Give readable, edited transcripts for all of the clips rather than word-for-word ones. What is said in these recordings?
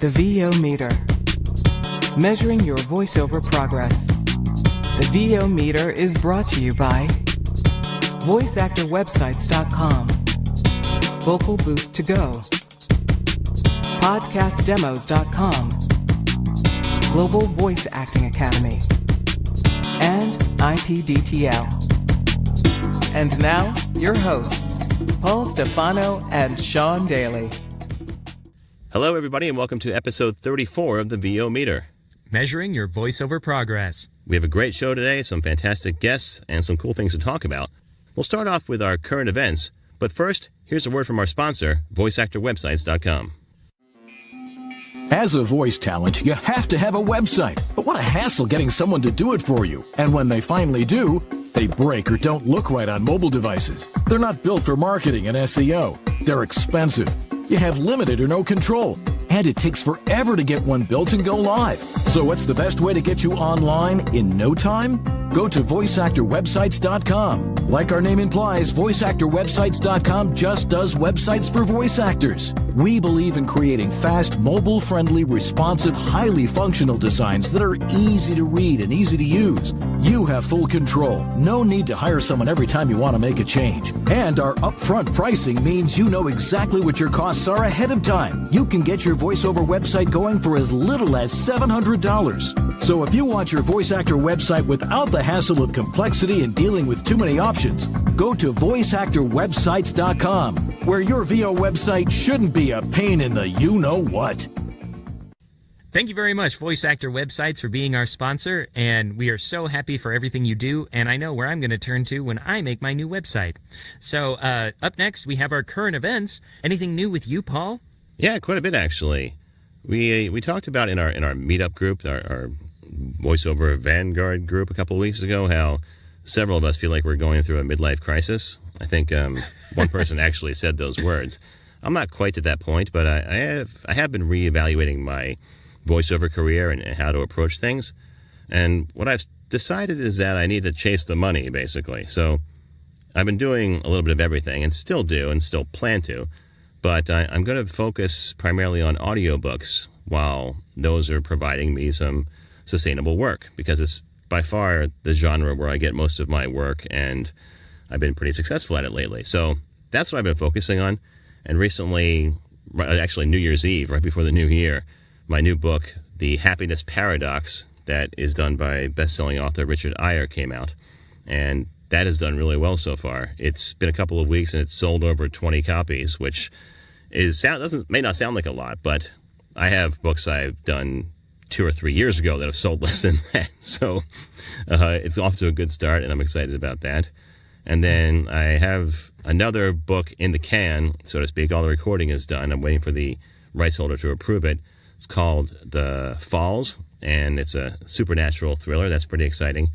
The VO Meter. Measuring your voiceover progress. The VO Meter is brought to you by VoiceActorWebsites.com, Vocal Booth To Go, PodcastDemos.com, Global Voice Acting Academy, and IPDTL. And now, your hosts, Paul Stefano and Sean Daly. Hello, everybody, and welcome to episode 34 of the VO Meter. Measuring your voiceover progress. We have a great show today, some fantastic guests, and some cool things to talk about. We'll start off with our current events, but first, here's a word from our sponsor, VoiceActorWebsites.com. As a voice talent, you have to have a website. But what a hassle getting someone to do it for you. And when they finally do, they break or don't look right on mobile devices. They're not built for marketing and SEO. They're expensive. You have limited or no control. And it takes forever to get one built and go live. So what's the best way to get you online in no time? Go to VoiceActorWebsites.com. Like our name implies, VoiceActorWebsites.com just does websites for voice actors. We believe in creating fast, mobile-friendly, responsive, highly functional designs that are easy to read and easy to use. You have full control. No need to hire someone every time you want to make a change. And our upfront pricing means you know exactly what your costs are ahead of time. You can get your voiceover website going for as little as $700. So if you want your voice actor website without the hassle of complexity and dealing with too many options, go to VoiceActorWebsites.com, where your VO website shouldn't be a pain in the you-know-what. Thank you very much, Voice Actor Websites, for being our sponsor, and we are so happy for everything you do, and I know where I'm going to turn to when I make my new website. So, up next, we have our current events. Anything new with you, Paul? Yeah, quite a bit, actually. We talked about in our meetup group, our voiceover Vanguard group a couple of weeks ago, how several of us feel like we're going through a midlife crisis. I think one person actually said those words. I'm not quite to that point, but I have been reevaluating my voiceover career and how to approach things. And what I've decided is that I need to chase the money, basically. So I've been doing a little bit of everything and still do and still plan to, but I'm going to focus primarily on audiobooks while those are providing me some sustainable work, because it's by far the genre where I get most of my work, and I've been pretty successful at it lately. So that's what I've been focusing on. And recently, actually New Year's Eve, right before the new year, my new book, The Happiness Paradox, that is done by best-selling author Richard Eyre, came out. And that has done really well so far. It's been a couple of weeks, and it's sold over 20 copies, which may not sound like a lot, but I have books I've done 2 or 3 years ago that have sold less than that. So it's off to a good start, and I'm excited about that. And then I have another book in the can, so to speak. All the recording is done. I'm waiting for the rights holder to approve it. It's called The Falls, and it's a supernatural thriller. That's pretty exciting.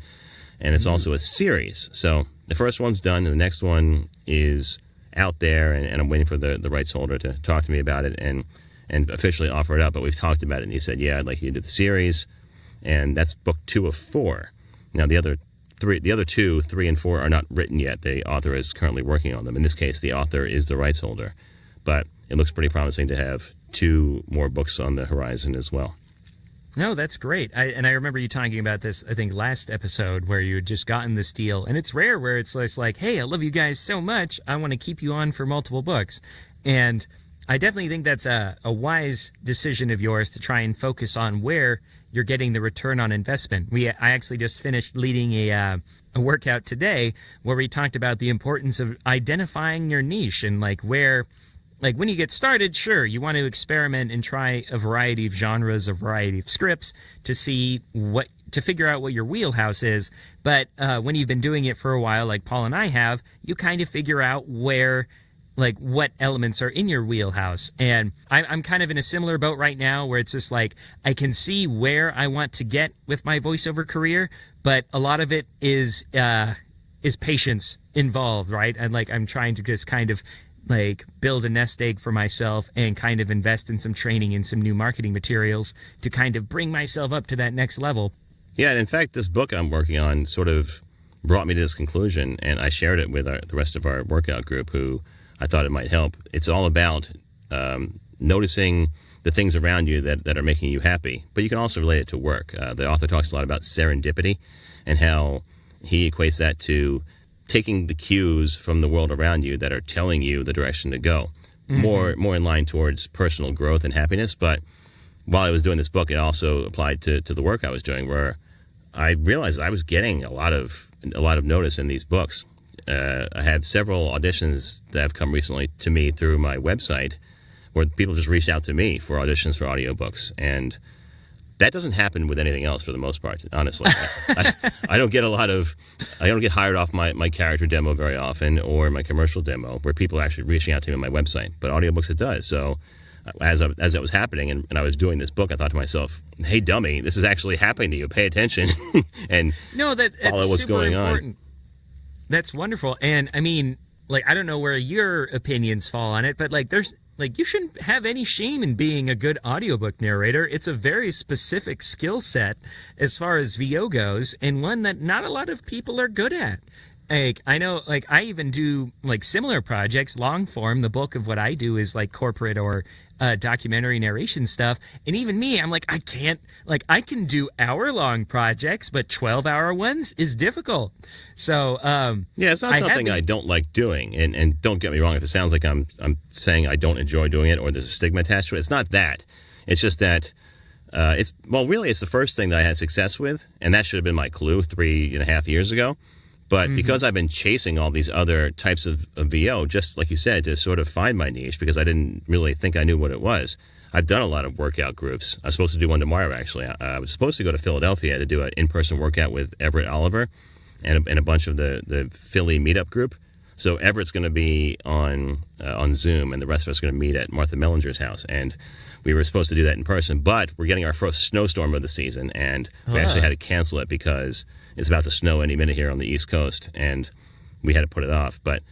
And it's also a series. So the first one's done, and the next one is out there, and I'm waiting for the rights holder to talk to me about it and officially offer it up. But we've talked about it, and he said, yeah, I'd like you to do the series. And that's book 2 of 4. Now, the other 2, 3, and 4 are not written yet. The author is currently working on them. In this case, the author is the rights holder. But it looks pretty promising to have 2 more books on the horizon as well. No, that's great. I remember you talking about this, I think, last episode, where you had just gotten this deal. And it's rare where it's just like, hey, I love you guys so much, I want to keep you on for multiple books. And I definitely think that's a wise decision of yours to try and focus on where you're getting the return on investment. I actually just finished leading a workout today where we talked about the importance of identifying your niche and when you get started, sure, you want to experiment and try a variety of genres, a variety of scripts to figure out what your wheelhouse is. But when you've been doing it for a while, like Paul and I have, you kind of figure out what elements are in your wheelhouse. And I'm kind of in a similar boat right now where it's just like, I can see where I want to get with my voiceover career, but a lot of it is patience involved, right? And I'm trying to just kind of build a nest egg for myself and kind of invest in some training and some new marketing materials to kind of bring myself up to that next level. Yeah, and in fact, this book I'm working on sort of brought me to this conclusion, and I shared it with the rest of our workout group who I thought it might help. It's all about noticing the things around you that are making you happy. But you can also relate it to work. The author talks a lot about serendipity and how he equates that to taking the cues from the world around you that are telling you the direction to go. More in line towards personal growth and happiness. But while I was doing this book, it also applied to the work I was doing, where I realized I was getting a lot of notice in these books. I had several auditions that have come recently to me through my website, where people just reached out to me for auditions for audiobooks, and that doesn't happen with anything else for the most part, honestly. I don't get hired off my character demo very often, or my commercial demo, where people are actually reaching out to me on my website. But audiobooks, it does. So as that was happening and I was doing this book, I thought to myself, hey, dummy, this is actually happening to you. Pay attention and follow what's going on. That's wonderful. And I mean, like, I don't know where your opinions fall on it, but like, you shouldn't have any shame in being a good audiobook narrator. It's a very specific skill set as far as VO goes, and one that not a lot of people are good at. Like, I know, like, I even do, like, similar projects, long form. The bulk of what I do is, like, corporate or documentary narration stuff. And even me, I'm like, I can do hour-long projects, but 12-hour ones is difficult. So, yeah, it's not something I don't like doing. And don't get me wrong, if it sounds like I'm saying I don't enjoy doing it or there's a stigma attached to it, it's not that. It's just that it's the first thing that I had success with, and that should have been my clue 3.5 years ago. But because I've been chasing all these other types of VO, just like you said, to sort of find my niche, because I didn't really think I knew what it was, I've done a lot of workout groups. I was supposed to do one tomorrow, actually. I was supposed to go to Philadelphia to do an in-person workout with Everett Oliver and a bunch of the Philly meetup group. So Everett's going to be on Zoom, and the rest of us are going to meet at Martha Mellinger's house. And we were supposed to do that in person, but we're getting our first snowstorm of the season, and we actually had to cancel it because it's about to snow any minute here on the East Coast, and we had to put it off. But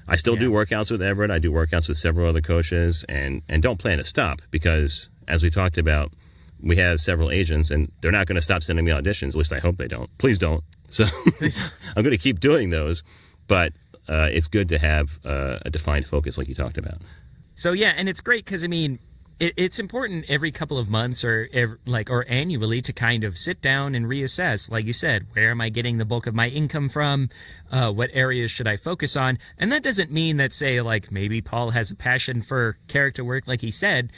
I still do workouts with Everett. I do workouts with several other coaches, and don't plan to stop because, as we talked about, we have several agents, and they're not going to stop sending me auditions. At least I hope they don't. Please don't. So I'm going to keep doing those, but it's good to have a defined focus like you talked about. So, yeah, and it's great because, I mean, it's important every couple of months or annually to kind of sit down and reassess. Like you said, where am I getting the bulk of my income from? What areas should I focus on? And that doesn't mean that, say, like maybe Paul has a passion for character work, like he said,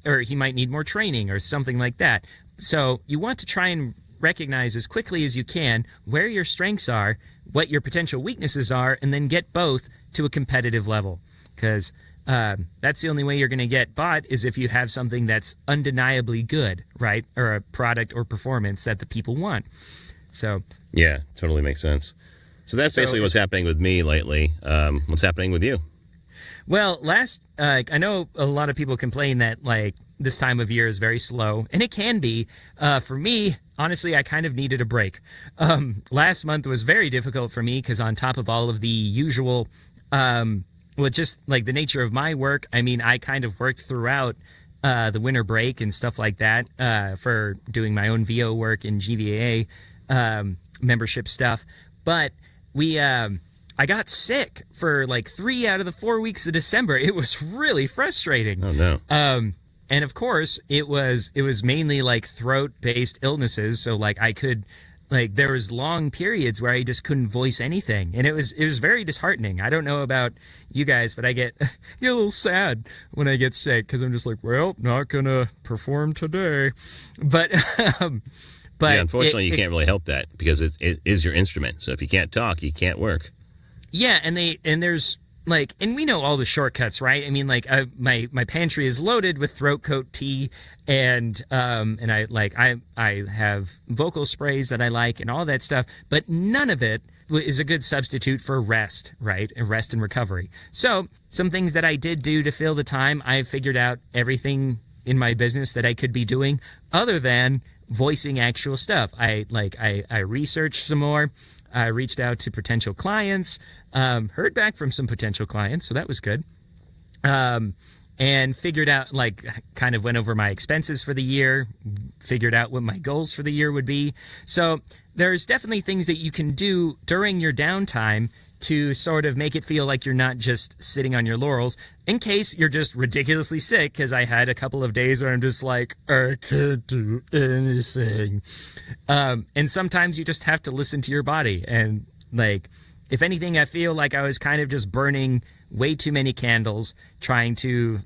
or he might need more training or something like that. So you want to try and recognize as quickly as you can where your strengths are, what your potential weaknesses are, and then get both to a competitive level. Because that's the only way you're going to get bought is if you have something that's undeniably good, right? Or a product or performance that the people want. So yeah, totally makes sense. So that's basically what's happening with me lately. What's happening with you? Well, I know a lot of people complain that like this time of year is very slow, and it can be. For me, honestly, I kind of needed a break. Last month was very difficult for me because on top of all of the usual just like the nature of my work, I mean, I kind of worked throughout the winter break and stuff like that for doing my own VO work and GVAA membership stuff. But I got sick for like 3 out of the 4 weeks of December. It was really frustrating. Oh, no. And of course, it was mainly like throat-based illnesses. So like there was long periods where I just couldn't voice anything, and it was very disheartening. I don't know about you guys, but I get a little sad when I get sick because I'm just like, well, not gonna perform today. But yeah, unfortunately, you can't really help that because it is your instrument. So if you can't talk, you can't work. Yeah, and there's like, and we know all the shortcuts, right? I mean, like my pantry is loaded with throat coat tea, and I have vocal sprays that I like and all that stuff, but none of it is a good substitute for rest, right? Rest and recovery. So some things that I did do to fill the time, I figured out everything in my business that I could be doing other than voicing actual stuff. I researched some more. I reached out to potential clients, heard back from some potential clients, so that was good. And figured out, like, kind of went over my expenses for the year, figured out what my goals for the year would be. So there's definitely things that you can do during your downtime to sort of make it feel like you're not just sitting on your laurels in case you're just ridiculously sick, because I had a couple of days where I'm just like, I can't do anything. And sometimes you just have to listen to your body. And like, if anything, I feel like I was kind of just burning way too many candles, trying to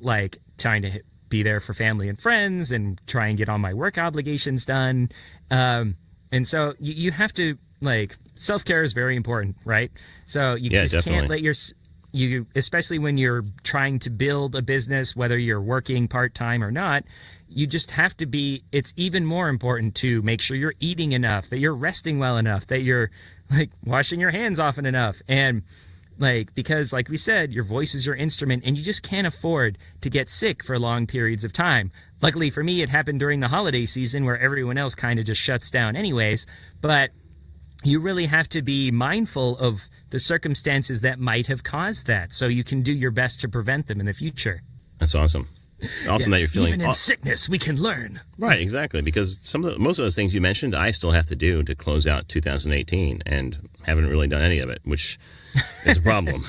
be there for family and friends and try and get all my work obligations done. And so you have to, like, self-care is very important, right? So you just definitely. can't let especially when you're trying to build a business, whether you're working part-time or not, you just have to it's even more important to make sure you're eating enough, that you're resting well enough, that you're, like, washing your hands often enough. And, like, because, like we said, your voice is your instrument, and you just can't afford to get sick for long periods of time. Luckily for me, it happened during the holiday season where everyone else kind of just shuts down anyways. But you really have to be mindful of the circumstances that might have caused that, so you can do your best to prevent them in the future. That's awesome. Awesome that you're feeling... Even in sickness, we can learn. Right, exactly, because most of those things you mentioned, I still have to do to close out 2018, and haven't really done any of it, which is a problem.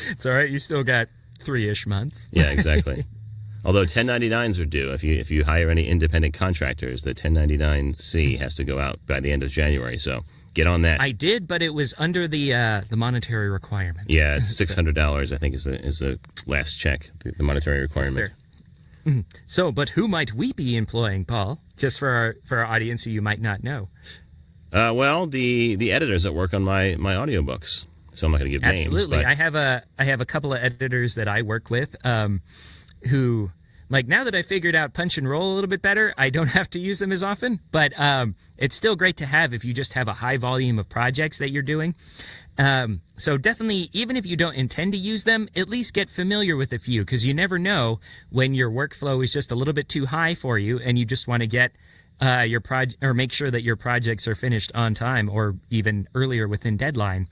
It's all right. You still got 3-ish months. Yeah, exactly. Although 1099s are due. If you hire any independent contractors, the 1099-C has to go out by the end of January, so get on that. I did, but it was under the monetary requirement. Yeah, it's $600, I think, is the last check, the monetary requirement. Yes, sir. So, but who might we be employing, Paul? Just for our audience who you might not know. Well, the editors that work on my audiobooks. So I'm not going to give names. Absolutely. But... I have a couple of editors that I work with who, like, now that I figured out Punch and Roll a little bit better, I don't have to use them as often. But it's still great to have if you just have a high volume of projects that you're doing. So definitely, even if you don't intend to use them, at least get familiar with a few, because you never know when your workflow is just a little bit too high for you and you just want to get your project, or make sure that your projects are finished on time or even earlier within deadline.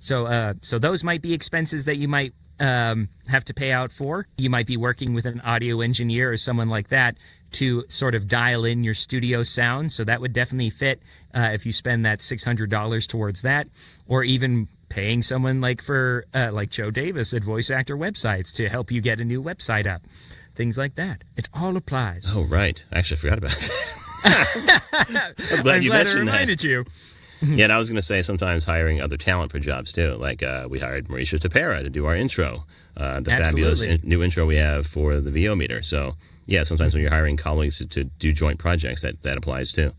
So those might be expenses that you might have to pay out for. You might be working with an audio engineer or someone like that to sort of dial in your studio sound. So that would definitely fit if you spend that $600 towards that, or even paying someone like Joe Davis at Voice Actor Websites to help you get a new website up. Things like that. It all applies. Oh, right. I actually forgot about that. I'm glad you mentioned I reminded you. Yeah, and I was going to say sometimes hiring other talent for jobs, too. Like we hired Mauricio Tapera to do our intro, the fabulous new intro we have for the VO meter. So, yeah, sometimes when you're hiring colleagues to do joint projects, that applies, too.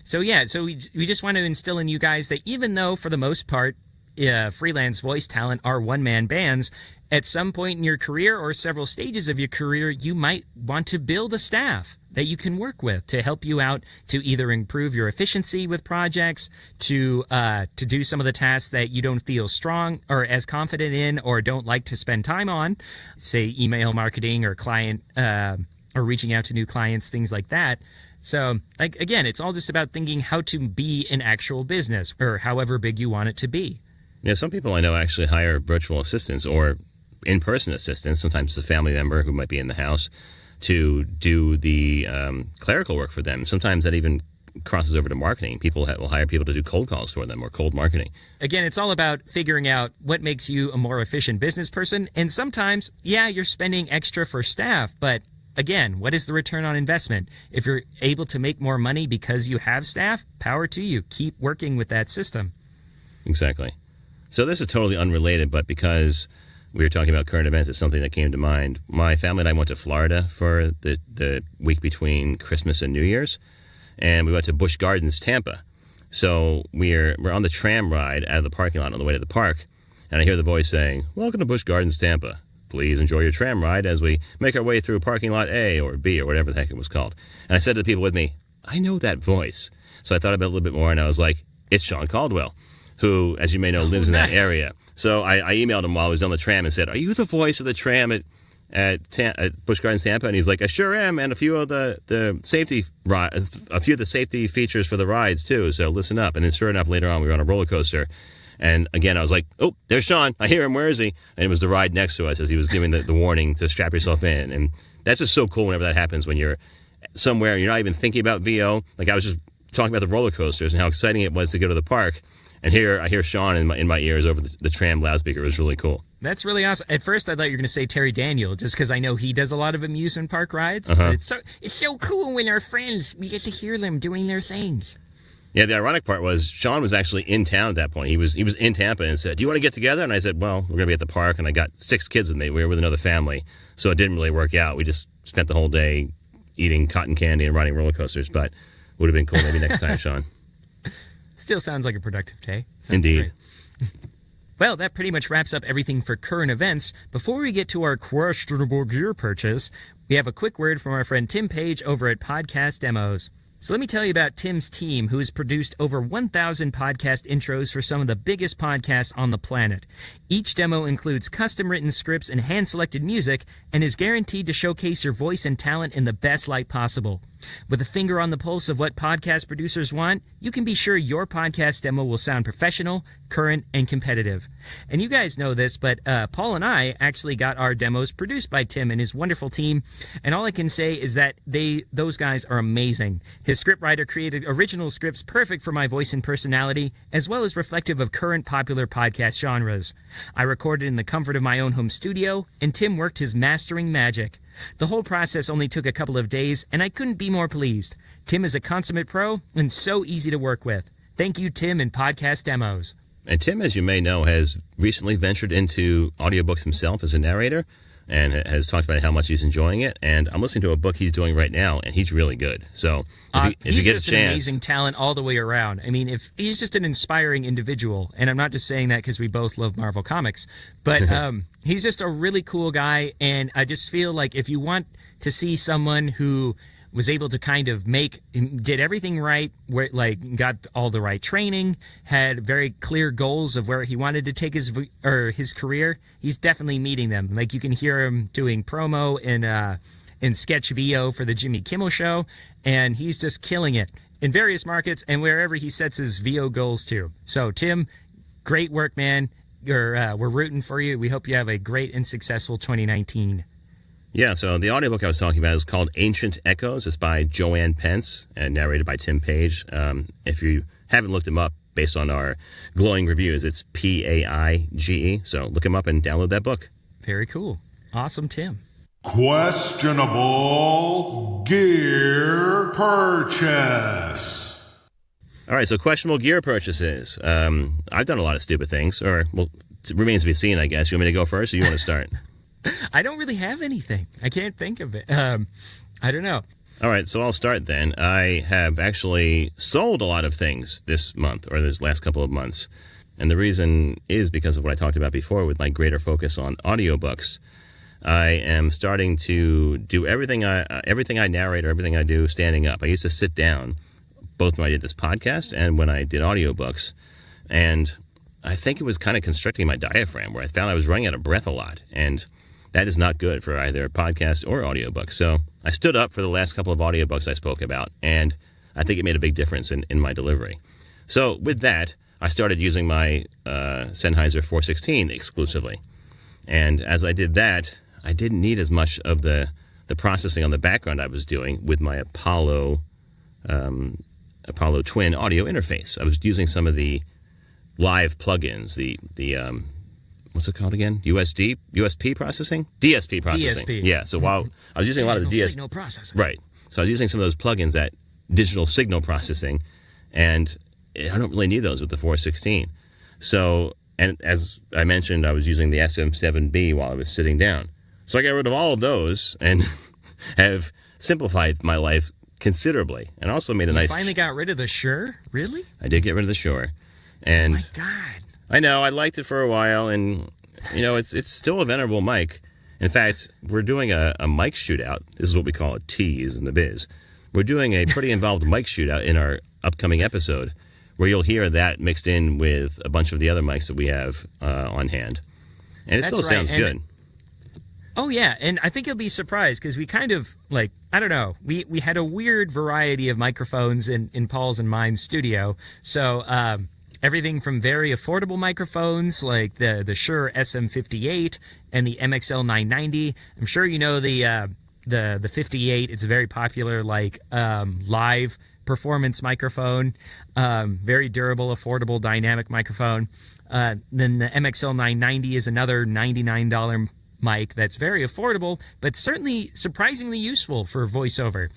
So, yeah, we just want to instill in you guys that even though, for the most part, freelance voice talent are one-man bands, at some point in your career or several stages of your career, you might want to build a staff that you can work with to help you out to either improve your efficiency with projects, to do some of the tasks that you don't feel strong or as confident in or don't like to spend time on, say email marketing or client or reaching out to new clients, things like that. So, like, again, it's all just about thinking how to be an actual business, or however big you want it to be. Yeah, some people I know actually hire virtual assistants or in-person assistants. Sometimes it's a family member who might be in the house to do the clerical work for them. Sometimes that even crosses over to marketing. People will hire people to do cold calls for them or cold marketing. Again, it's all about figuring out what makes you a more efficient business person. And sometimes, yeah, you're spending extra for staff, but again, what is the return on investment? If you're able to make more money because you have staff, power to you. Keep working with that system. Exactly. So this is totally unrelated, but because we were talking about current events, it's something that came to mind. My family and I went to Florida for the week between Christmas and New Year's, and we went to Busch Gardens, Tampa. So we're on the tram ride out of the parking lot on the way to the park, and I hear the voice saying, "Welcome to Busch Gardens, Tampa. Please enjoy your tram ride as we make our way through parking lot A or B," or whatever the heck it was called. And I said to the people with me, I know that voice. So I thought about it a little bit more, and I was like, it's Sean Caldwell, who, as you may know, lives in that area. So I emailed him while I was on the tram and said, "Are you the voice of the tram at Busch Gardens, Tampa?" And he's like, "I sure am, and a few of the safety features for the rides too. So listen up." And then, sure enough, later on, we were on a roller coaster, and again, I was like, "Oh, there's Sean. I hear him. Where is he?" And it was the ride next to us as he was giving the warning to strap yourself in. And that's just so cool whenever that happens, when you're somewhere and you're not even thinking about VO. Like I was just talking about the roller coasters and how exciting it was to go to the park. And I hear Sean in my ears over the tram loudspeaker. It was really cool. That's really awesome. At first, I thought you were going to say Terry Daniel, just because I know he does a lot of amusement park rides. But it's so cool when our friends, we get to hear them doing their things. Yeah, the ironic part was Sean was actually in town at that point. He was in Tampa and said, "Do you want to get together?" And I said, "Well, we're going to be at the park." And I got 6 kids with me. We were with another family, so it didn't really work out. We just spent the whole day eating cotton candy and riding roller coasters. But would have been cool maybe next time, Sean. Still sounds like a productive day. Sounds Indeed. Great. Well, that pretty much wraps up everything for current events. Before we get to our questionable gear purchase, we have a quick word from our friend Tim Page over at Podcast Demos. So let me tell you about Tim's team, who has produced over 1,000 podcast intros for some of the biggest podcasts on the planet. Each demo includes custom-written scripts and hand-selected music, and is guaranteed to showcase your voice and talent in the best light possible. With a finger on the pulse of what podcast producers want, you can be sure your podcast demo will sound professional, current, and competitive. And you guys know this, but Paul and I actually got our demos produced by Tim and his wonderful team, and all I can say is that those guys are amazing. His scriptwriter created original scripts perfect for my voice and personality, as well as reflective of current popular podcast genres. I recorded in the comfort of my own home studio, and Tim worked his mastering magic. The whole process only took a couple of days, and I couldn't be more pleased. Tim is a consummate pro and so easy to work with. Thank you, Tim, and Podcast Demos. And Tim, as you may know, has recently ventured into audiobooks himself as a narrator, and has talked about how much he's enjoying it. And I'm listening to a book he's doing right now, and he's really good. So if you he's get just a chance, an amazing talent all the way around. I mean, if he's just an inspiring individual, and I'm not just saying that because we both love Marvel Comics, but he's just a really cool guy, and I just feel like if you want to see someone who was able to kind of did everything right, got all the right training, had very clear goals of where he wanted to take his career, he's definitely meeting them. Like, you can hear him doing promo in sketch VO for the Jimmy Kimmel Show, and he's just killing it in various markets and wherever he sets his VO goals to. So, Tim, great work, man. We're rooting for you. We hope you have a great and successful 2019. Yeah, so the audiobook I was talking about is called Ancient Echoes. It's by Joanne Pence and narrated by Tim Page. If you haven't looked him up based on our glowing reviews, it's Paige. So look him up and download that book. Very cool. Awesome, Tim. Questionable gear purchase. All right, so questionable gear purchases. I've done a lot of stupid things, it remains to be seen, I guess. You want me to go first, or you want to start? I don't really have anything. I can't think of it. I don't know. All right, so I'll start then. I have actually sold a lot of things this month, or this last couple of months. And the reason is because of what I talked about before with my greater focus on audiobooks. I am starting to do everything I narrate or everything I do standing up. I used to sit down, both when I did this podcast and when I did audiobooks. And I think it was kind of constricting my diaphragm, where I found I was running out of breath a lot. And that is not good for either podcasts or audiobooks. So I stood up for the last couple of audiobooks I spoke about, and I think it made a big difference in my delivery. So with that, I started using my Sennheiser 416 exclusively. And as I did that, I didn't need as much of the processing on the background I was doing with my Apollo Twin audio interface. I was using some of the live plugins, the what's it called again? USP processing? DSP processing. DSP. Yeah, so while I was using a lot of the digital signal processing. Right. So I was using some of those plugins at digital signal processing, and I don't really need those with the 416. So, and as I mentioned, I was using the SM7B while I was sitting down. So I got rid of all of those and have simplified my life considerably, and also made a nice... You finally got rid of the Shure? Really? I did get rid of the Shure. And oh my God. I know, I liked it for a while, and, it's still a venerable mic. In fact, we're doing a mic shootout. This is what we call a tease in the biz. We're doing a pretty involved mic shootout in our upcoming episode, where you'll hear that mixed in with a bunch of the other mics that we have on hand. And it still sounds good. Oh, yeah, and I think you'll be surprised, because we kind of, I don't know, we had a weird variety of microphones in Paul's and mine's studio, so... everything from very affordable microphones like the Shure SM58 and the MXL 990. I'm sure you know the 58. It's very popular, live performance microphone, very durable, affordable, dynamic microphone. Then the MXL 990 is another $99 mic that's very affordable, but certainly surprisingly useful for voiceover.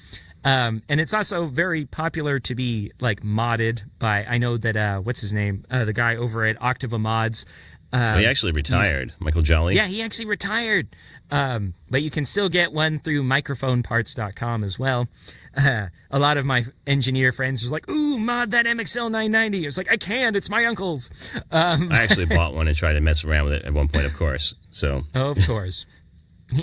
And it's also very popular to be like modded by, I know that, what's his name? The guy over at Octava Mods. He actually retired, Michael Jolly. Yeah, he actually retired. But you can still get one through microphoneparts.com as well. A lot of my engineer friends was like, ooh, mod that MXL 990. I was like, I can't, it's my uncle's. I actually bought one and tried to mess around with it at one point, of course. So. Oh, of course.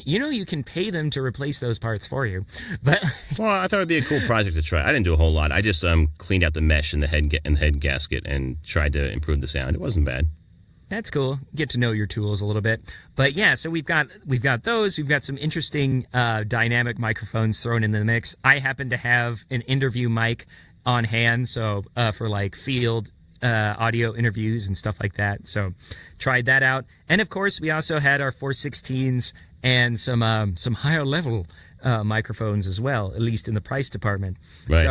You know, you can pay them to replace those parts for you. But well, I thought it'd be a cool project to try. I didn't do a whole lot. I just cleaned out the mesh in the head gasket and tried to improve the sound. It wasn't bad. That's cool. Get to know your tools a little bit. But yeah, so we've got those. We've got some interesting dynamic microphones thrown in the mix. I happen to have an interview mic on hand, so for like field audio interviews and stuff like that. So tried that out. And of course, we also had our 416s and some higher level microphones as well, at least in the price department. Right.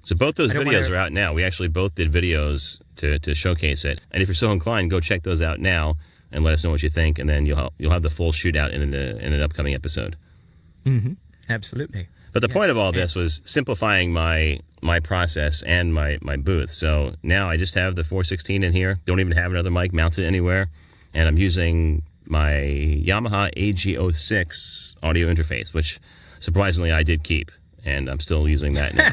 So both those videos are out now. We actually both did videos to showcase it. And if you're so inclined, go check those out now and let us know what you think. And then you'll have the full shootout in an upcoming episode. Mm-hmm. Absolutely. But the point of all this was simplifying my process and my booth. So now I just have the 416 in here. Don't even have another mic mounted anywhere. And I'm using my Yamaha AG06 audio interface, which surprisingly I did keep, and I'm still using that now.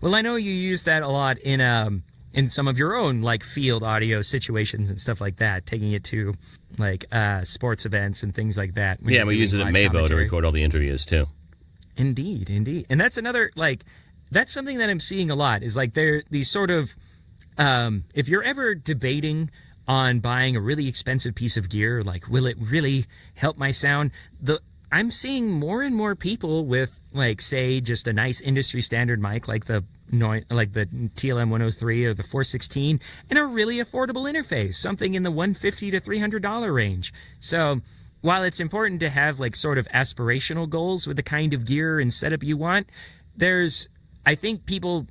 Well, I know you use that a lot in some of your own like field audio situations and stuff like that, taking it to like sports events and things like that. Yeah, we use it at Mabo to record all the interviews too. Indeed. And that's another that's something that I'm seeing a lot is like there these sort of if you're ever debating on buying a really expensive piece of gear, like will it really help my sound? I'm seeing more and more people with like say just a nice industry standard mic like the TLM 103 or the 416 and a really affordable interface, something in the $150 to $300 range. So while it's important to have like sort of aspirational goals with the kind of gear and setup you want, I think people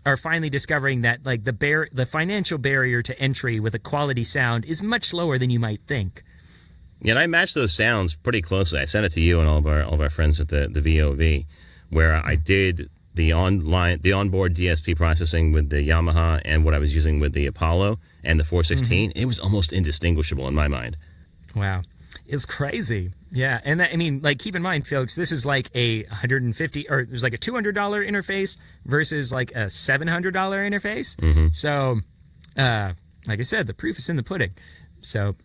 are finally discovering that like the financial barrier to entry with a quality sound is much lower than you might think. Yeah, and I matched those sounds pretty closely. I sent it to you and all of our friends at the VOV, where I did the onboard DSP processing with the Yamaha and what I was using with the Apollo and the 416. Mm-hmm. It was almost indistinguishable in my mind. Wow. It's crazy. Yeah. And that, I mean, like, keep in mind, folks, this is like a $150 or there's like a $200 interface versus like a $700 interface. Mm-hmm. So, like I said, the proof is in the pudding. So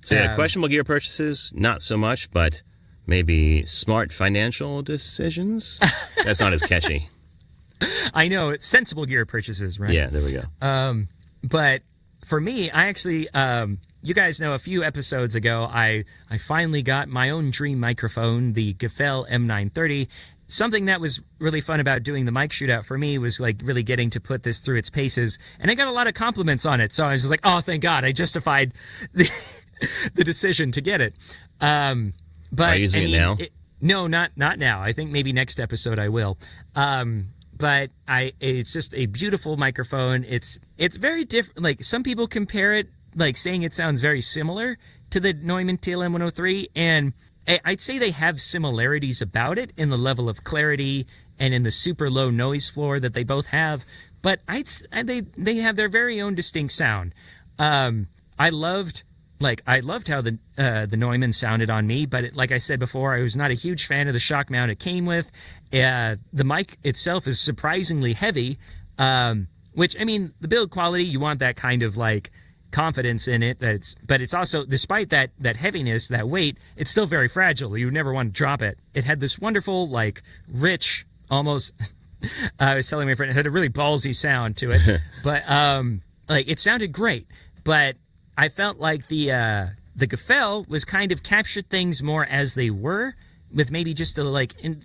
yeah, questionable gear purchases, not so much, but maybe smart financial decisions. That's not as catchy. I know, it's sensible gear purchases, right? Yeah, there we go. But for me, I actually, you guys know a few episodes ago, I finally got my own dream microphone, the Gefell M930. Something that was really fun about doing the mic shootout for me was like really getting to put this through its paces. And I got a lot of compliments on it. So I was just like, oh, thank God, I justified the decision to get it. But are you using it now? No, not now. I think maybe next episode I will. But it's just a beautiful microphone. It's very different. Like some people compare it, like saying it sounds very similar to the Neumann TLM 103, and I'd say they have similarities about it in the level of clarity and in the super low noise floor that they both have. But they have their very own distinct sound. I loved how the Neumann sounded on me, but like I said before, I was not a huge fan of the shock mount it came with. The mic itself is surprisingly heavy, which, I mean, the build quality, you want that kind of like confidence in it. But it's also, despite that heaviness, that weight, it's still very fragile. You would never want to drop it. It had this wonderful, like, rich, almost, I was telling my friend, it had a really ballsy sound to it. But, like, it sounded great. But I felt like the Gefell was kind of captured things more as they were, with maybe just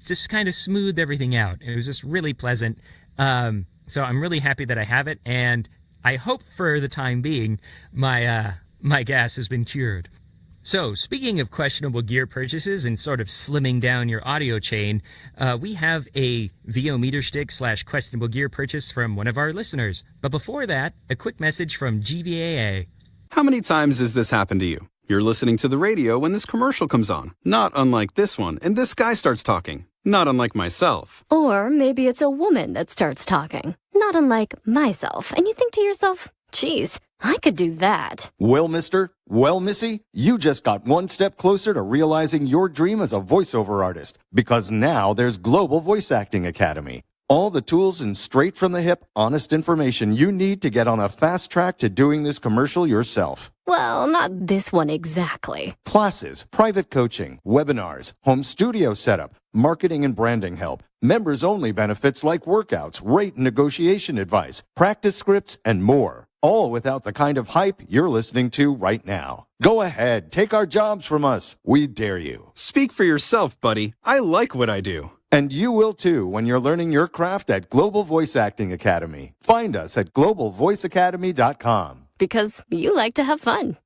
just kind of smooth everything out. It was just really pleasant. So I'm really happy that I have it, and I hope for the time being my gas has been cured. So, speaking of questionable gear purchases and sort of slimming down your audio chain, we have a VO meter stick / questionable gear purchase from one of our listeners. But before that, a quick message from GVAA. How many times has this happened to you? You're listening to the radio when this commercial comes on, not unlike this one, and this guy starts talking, not unlike myself. Or maybe it's a woman that starts talking, not unlike myself, and you think to yourself, geez, I could do that. Well, mister, well, missy, you just got one step closer to realizing your dream as a voiceover artist, because now there's Global Voice Acting Academy. All the tools and straight from the hip, honest information you need to get on a fast track to doing this commercial yourself. Well, not this one exactly. Classes, private coaching, webinars, home studio setup, marketing and branding help, members-only benefits like workouts, rate and negotiation advice, practice scripts, and more. All without the kind of hype you're listening to right now. Go ahead, take our jobs from us. We dare you. Speak for yourself, buddy. I like what I do. And you will too when you're learning your craft at Global Voice Acting Academy. Find us at globalvoiceacademy.com. Because you like to have fun.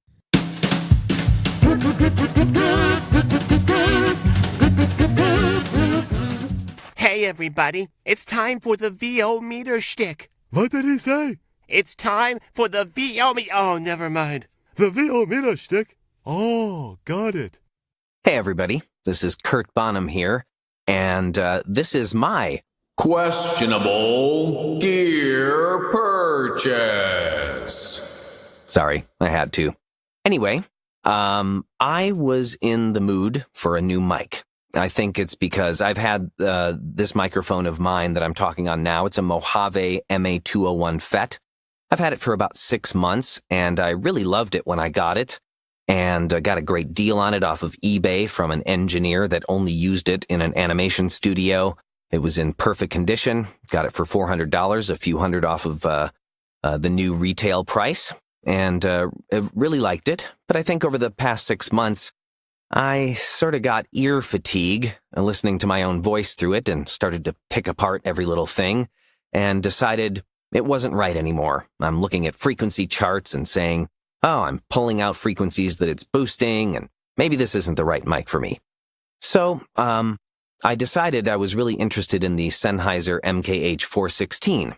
Hey everybody, it's time for the VO meter shtick. What did he say? It's time for the oh, never mind. The VO meter stick? Oh, got it. Hey everybody, this is Curt Bonnem here, and this is my questionable gear purchase. Sorry, I had to. Anyway, I was in the mood for a new mic. I think it's because I've had this microphone of mine that I'm talking on now. It's a Mojave MA201 FET. I've had it for about 6 months, and I really loved it when I got it, and got a great deal on it off of eBay from an engineer that only used it in an animation studio. It was in perfect condition. Got it for $400, a few hundred off of the new retail price, and I really liked it. But I think over the past 6 months, I sort of got ear fatigue listening to my own voice through it and started to pick apart every little thing and decided it wasn't right anymore. I'm looking at frequency charts and saying, oh, I'm pulling out frequencies that it's boosting, and maybe this isn't the right mic for me. So I decided I was really interested in the Sennheiser MKH416.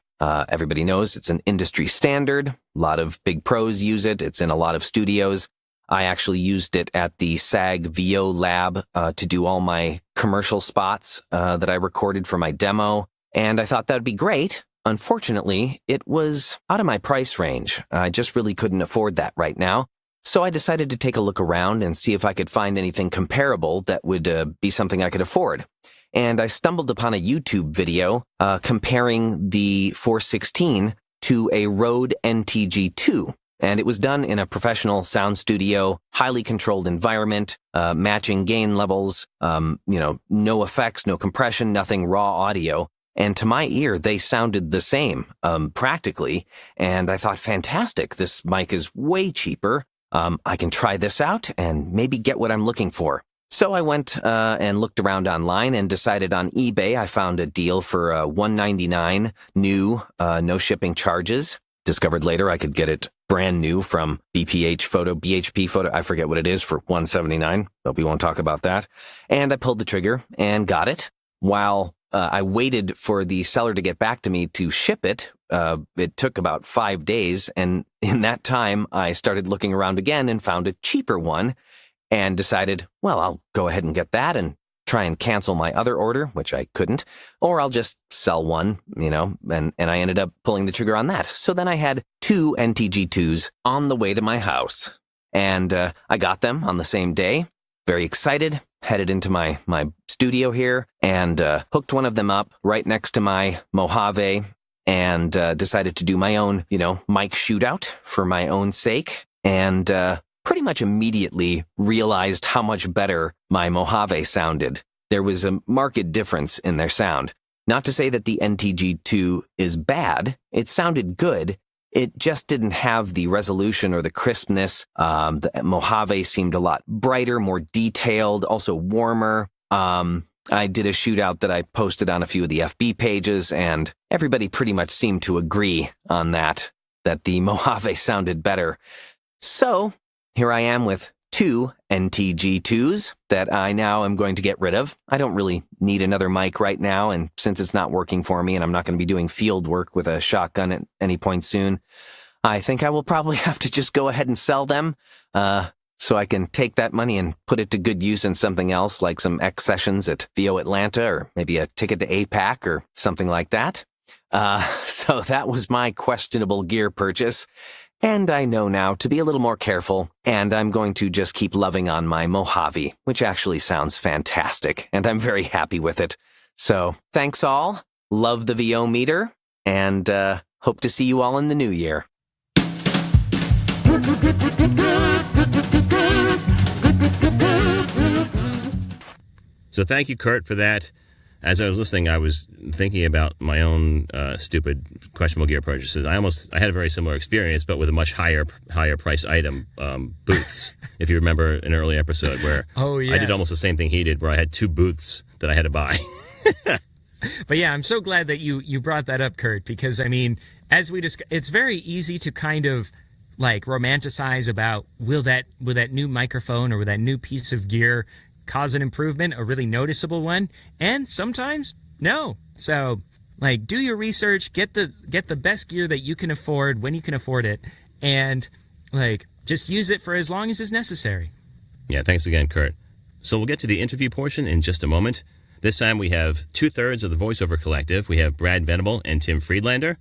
Everybody knows it's an industry standard. A lot of big pros use it. It's in a lot of studios. I actually used it at the SAG VO lab to do all my commercial spots that I recorded for my demo, and I thought that'd be great. Unfortunately, it was out of my price range. I just really couldn't afford that right now. So I decided to take a look around and see if I could find anything comparable that would be something I could afford. And I stumbled upon a YouTube video comparing the 416 to a Rode NTG2. And it was done in a professional sound studio, highly controlled environment, matching gain levels, no effects, no compression, nothing, raw audio. And to my ear, they sounded the same, practically. And I thought, fantastic, this mic is way cheaper. I can try this out and maybe get what I'm looking for. So I went and looked around online and decided on eBay. I found a deal for $199 new, no shipping charges. Discovered later I could get it brand new from BHP Photo, I forget what it is, for $179, but we won't talk about that. And I pulled the trigger and got it. While I waited for the seller to get back to me to ship it. It took about 5 days, and in that time, I started looking around again and found a cheaper one and decided, well, I'll go ahead and get that and try and cancel my other order, which I couldn't, or I'll just sell one, and I ended up pulling the trigger on that. So then I had 2 NTG2s on the way to my house, and I got them on the same day. Very excited, headed into my studio here and hooked one of them up right next to my Mojave and decided to do my own, mic shootout for my own sake. And pretty much immediately realized how much better my Mojave sounded. There was a marked difference in their sound. Not to say that the NTG2 is bad. It sounded good. It just didn't have the resolution or the crispness. The Mojave seemed a lot brighter, more detailed, also warmer. I did a shootout that I posted on a few of the FB pages, and everybody pretty much seemed to agree on that the Mojave sounded better. So here I am with 2 NTG2s that I now am going to get rid of. I don't really need another mic right now, and since it's not working for me and I'm not going to be doing field work with a shotgun at any point soon, I think I will probably have to just go ahead and sell them, so I can take that money and put it to good use in something else, like some X sessions at VO Atlanta, or maybe a ticket to APAC or something like that. So that was my questionable gear purchase. And I know now to be a little more careful, and I'm going to just keep loving on my Mojave, which actually sounds fantastic, and I'm very happy with it. So thanks all, love the VO meter, and hope to see you all in the new year. So thank you, Curt, for that. As I was listening, I was thinking about my own stupid questionable gear purchases. I had a very similar experience, but with a much higher price item, booths. If you remember an early episode where I did almost the same thing he did, where I had 2 booths that I had to buy. But yeah, I'm so glad that you brought that up, Curt, because I mean, as we discussed, it's very easy to kind of like romanticize about will that new microphone or will that new piece of gear cause an improvement, a really noticeable one, and sometimes no. So like, do your research, get the best gear that you can afford when you can afford it, and like just use it for as long as is necessary. Yeah, thanks again, Curt. So we'll get to the interview portion in just a moment. This time we have 2/3 of the voiceover collective. We have Brad Venable and Tim Friedlander,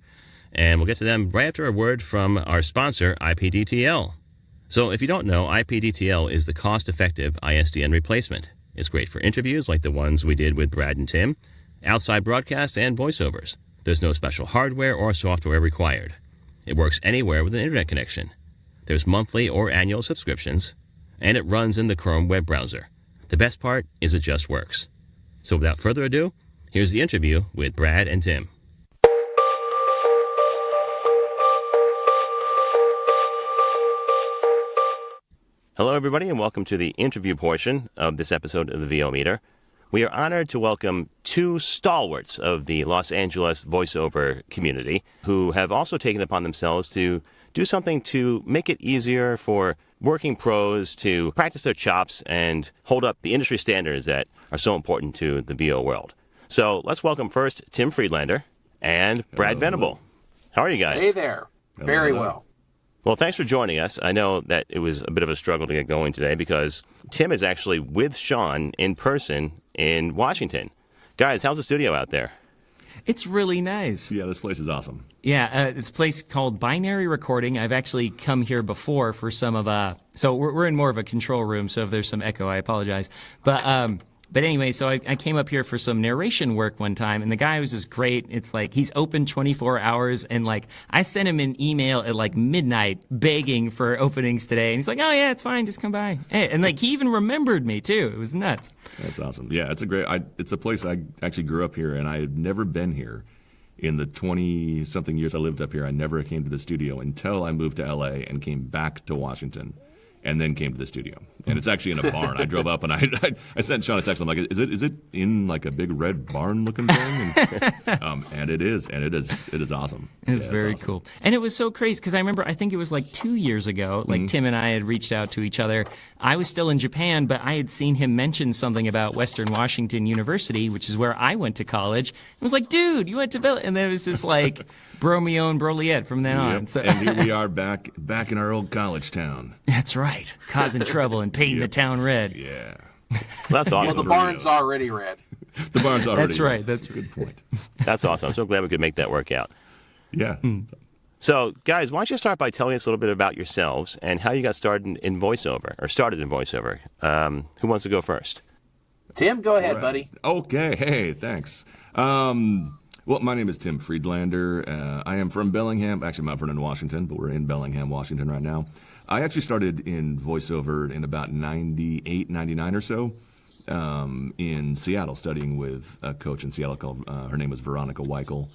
and we'll get to them right after a word from our sponsor, IPDTL. So if you don't know, IPDTL is the cost-effective ISDN replacement. It's great for interviews like the ones we did with Brad and Tim, outside broadcasts, and voiceovers. There's no special hardware or software required. It works anywhere with an internet connection. There's monthly or annual subscriptions, and it runs in the Chrome web browser. The best part is it just works. So without further ado, here's the interview with Brad and Tim. Hello, everybody, and welcome to the interview portion of this episode of the VO Meter. We are honored to welcome 2 stalwarts of the Los Angeles voiceover community who have also taken upon themselves to do something to make it easier for working pros to practice their chops and hold up the industry standards that are so important to the VO world. So let's welcome first Tim Friedlander and Brad Venable. How are you guys? Hey there. Very well. Well, thanks for joining us. I know that it was a bit of a struggle to get going today because Tim is actually with Sean in person in Washington. Guys, how's the studio out there? It's really nice. Yeah, this place is awesome. Yeah, it's a place called Binary Recording. I've actually come here before for some of so we're in more of a control room, so if there's some echo, I apologize. But anyway, so I came up here for some narration work one time, and the guy was just great. It's like he's open 24 hours, and like I sent him an email at like midnight begging for openings today, and he's like, "Oh yeah, it's fine, just come by." Hey, and like he even remembered me too. It was nuts. That's awesome. Yeah, it's a place I actually grew up here, and I had never been here in the 20-something years I lived up here. I never came to the studio until I moved to LA and came back to Washington. And then came to the studio, and it's actually in a barn. I drove up and I sent Sean a text. I'm like, is it in like a big red barn looking thing? And it is awesome. It's very awesome. Cool, and it was so crazy because I remember I think it was like 2 years ago. Like Tim and I had reached out to each other. I was still in Japan, but I had seen him mention something about Western Washington University, which is where I went to college. I was like, dude, you went to Bill, and there was just like Bromeo and Broliette from then on. So. And here we are back in our old college town. That's right. Causing trouble and painting the town red. Yeah. That's awesome. Well, the barn's already red. The barn's already That's right. red. That's a good point. That's awesome. I'm so glad we could make that work out. Yeah. So, guys, why don't you start by telling us a little bit about yourselves and how you got started in voiceover. Who wants to go first? Tim, go ahead, buddy. Okay. Hey, thanks. Well, my name is Tim Friedlander. I am from Bellingham, actually Mount Vernon, Washington, but we're in Bellingham, Washington right now. I actually started in voiceover in about 98, 99 or so in Seattle, studying with a coach in Seattle called, her name was Veronica Weichel,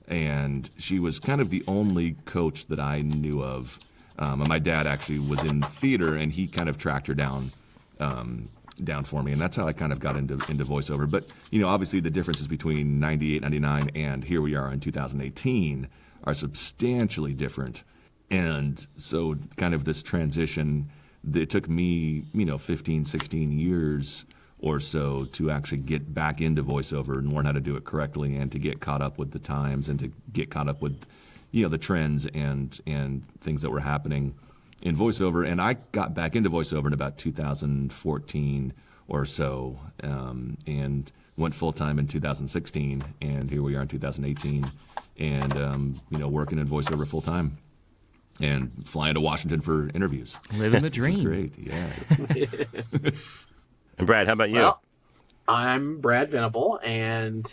and she was kind of the only coach that I knew of. And my dad actually was in theater, and he kind of tracked her down for me, and that's how I kind of got into voiceover. But, you know, obviously the differences between 98, 99, and here we are in 2018 are substantially different. And so kind of this transition it took me, 15, 16 years or so to actually get back into voiceover and learn how to do it correctly, and to get caught up with the times, and to get caught up with, the trends and things that were happening in voiceover. And I got back into voiceover in about 2014 or so, and went full-time in 2016, and here we are in 2018, and, working in voiceover full-time and flying to Washington for interviews. Living the dream. Great, yeah. And Brad, how about you? Well, I'm Brad Venable, and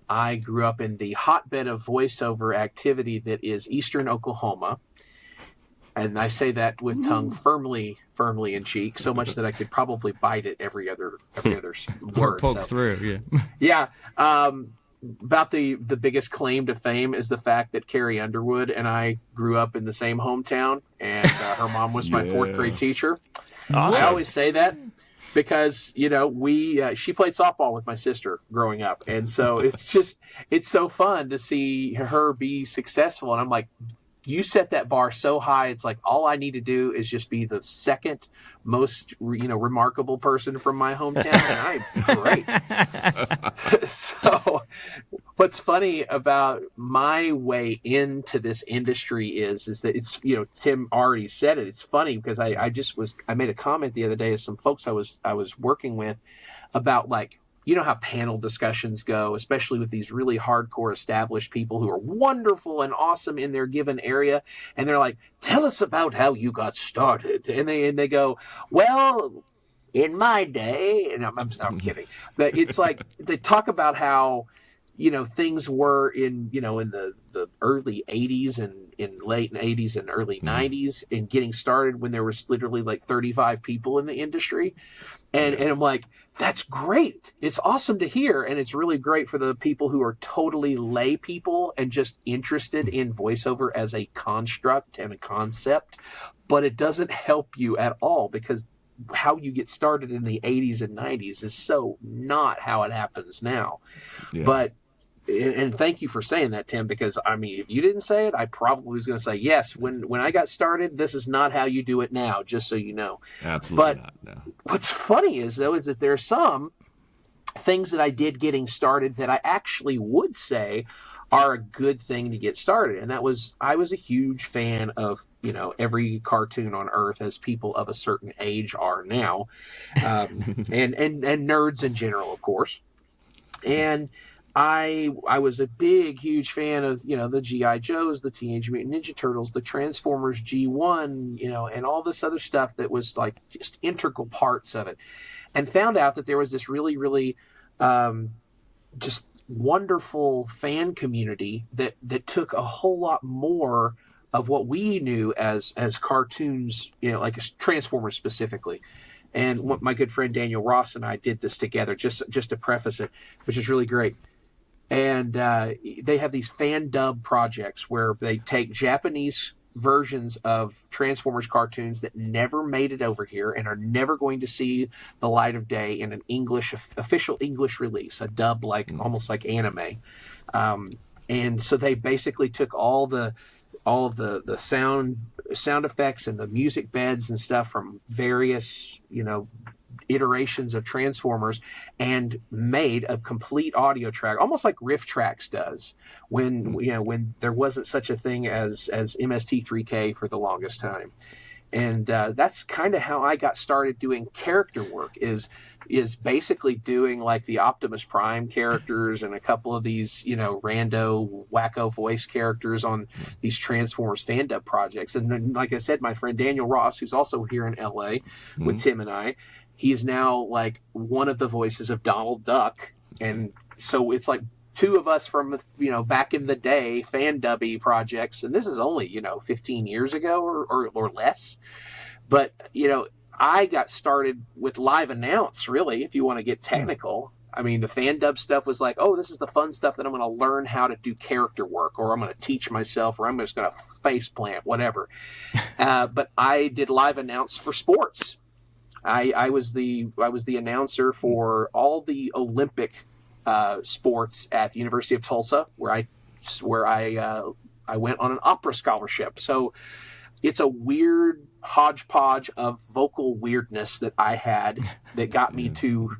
I grew up in the hotbed of voiceover activity that is Eastern Oklahoma. And I say that with tongue firmly in cheek, so much that I could probably bite it every other word. Or poke through, yeah. Yeah. About the biggest claim to fame is the fact that Carrie Underwood and I grew up in the same hometown, and her mom was my fourth grade teacher. Awesome. I always say that because, she played softball with my sister growing up. And so it's so fun to see her be successful. And I'm like, you set that bar so high. It's like, all I need to do is just be the second most, remarkable person from my hometown, and I'm great. So what's funny about my way into this industry is that it's, Tim already said it. It's funny because I made a comment the other day to some folks I was working with about, like, how panel discussions go, especially with these really hardcore established people who are wonderful and awesome in their given area. And they're like, tell us about how you got started. And they go, well, in my day, and I'm kidding, but it's like they talk about how, things were in the early 80s and in late 80s and early 90s, and getting started when there was literally like 35 people in the industry. And I'm like, that's great. It's awesome to hear. And it's really great for the people who are totally lay people and just interested in voiceover as a construct and a concept. But it doesn't help you at all, because how you get started in the 80s and 90s is so not how it happens now. Yeah. But and thank you for saying that, Tim, because, if you didn't say it, I probably was going to say, yes, when I got started, this is not how you do it now, just so you know. Absolutely not, no. What's funny is that there are some things that I did getting started that I actually would say are a good thing to get started. And I was a huge fan of, every cartoon on Earth, as people of a certain age are now, and nerds in general, of course. And I was a huge fan of, the G.I. Joes, the Teenage Mutant Ninja Turtles, the Transformers G1, and all this other stuff that was like just integral parts of it, and found out that there was this really, really just wonderful fan community that took a whole lot more of what we knew as cartoons, like Transformers specifically. And what my good friend Daniel Ross and I did this together just to preface it, which is really great. And they have these fan dub projects where they take Japanese versions of Transformers cartoons that never made it over here and are never going to see the light of day in an official English release, a dub almost like anime. And so they basically took all of the sound effects and the music beds and stuff from various, iterations of Transformers and made a complete audio track, almost like Riff Tracks does when there wasn't such a thing as MST3K for the longest time. And that's kind of how I got started doing character work, is basically doing like the Optimus Prime characters and a couple of these, rando, wacko voice characters on these Transformers fan dub projects. And then, like I said, my friend Daniel Ross, who's also here in LA with Tim and I, he's now like one of the voices of Donald Duck. And so it's like two of us from, back in the day fan dubby projects. And this is only, 15 years ago or less. But, I got started with live announce, really, if you want to get technical. The fan dub stuff was like, oh, this is the fun stuff that I'm going to learn how to do character work, or I'm going to teach myself, or I'm just going to face plant, whatever. But I did live announce for sports. I was the announcer for all the Olympic sports at the University of Tulsa, where I went on an opera scholarship. So it's a weird hodgepodge of vocal weirdness that I had that got me to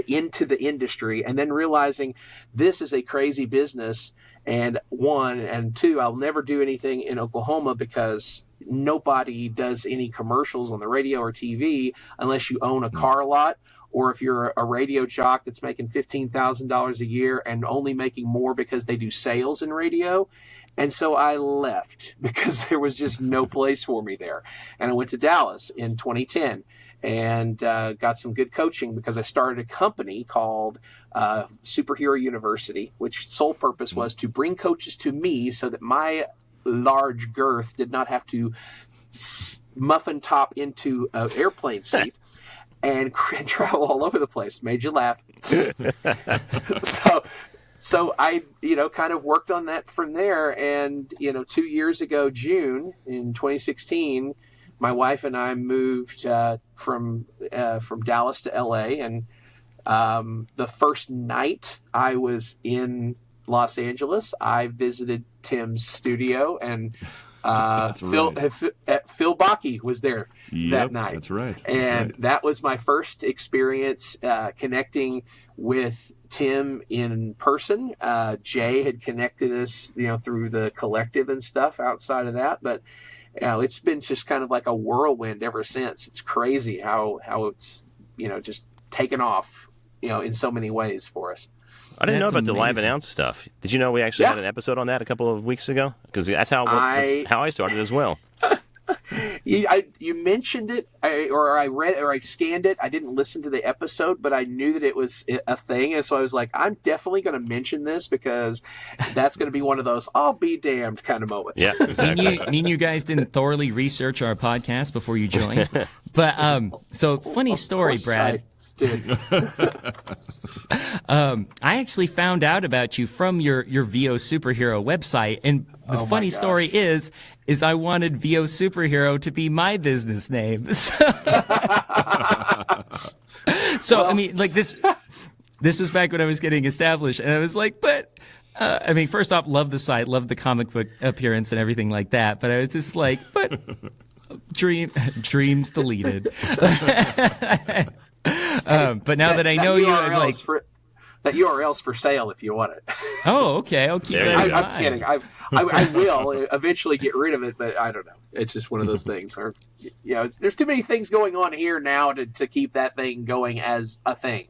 into the industry, and then realizing this is a crazy business. And one, and two, I'll never do anything in Oklahoma because nobody does any commercials on the radio or TV unless you own a car lot, or if you're a radio jock that's making $15,000 a year and only making more because they do sales in radio. And so I left because there was just no place for me there. And I went to Dallas in 2010 and got some good coaching because I started a company called Superhero University, which sole purpose was to bring coaches to me so that my large girth did not have to muffin top into an airplane seat and travel all over the place. Made you laugh. So I, kind of worked on that from there. And, 2 years ago, June in 2016, my wife and I moved from Dallas to LA. And the first night I was in Los Angeles, I visited Tim's studio, and Phil Bakke was there that night. That's right. And that was my first experience connecting with Tim in person. Jay had connected us, through the collective and stuff outside of that. But it's been just kind of like a whirlwind ever since. It's crazy how it's, just taken off, in so many ways for us. I didn't know about the live announce stuff. Did you know we actually had an episode on that a couple of weeks ago? Because that's how I started as well. You mentioned it, I read or I scanned it. I didn't listen to the episode, but I knew that it was a thing, and so I was like, I'm definitely going to mention this because that's going to be one of those "I'll be damned" kind of moments. Yeah, exactly. mean you guys didn't thoroughly research our podcast before you joined, but so funny story, Brad. I actually found out about you from your VO Superhero website, and the funny story is I wanted VO Superhero to be my business name. So I mean, like this was back when I was getting established, and I was like, but first off, love the site, love the comic book appearance and everything like that, but I was just like, but dreams deleted. But now that I know you, I'm like, that URL's for sale if you want it. Oh, okay. I'll keep that in mind. I'm kidding. I will eventually get rid of it, but I don't know. It's just one of those things. Or, there's too many things going on here now to keep that thing going as a thing,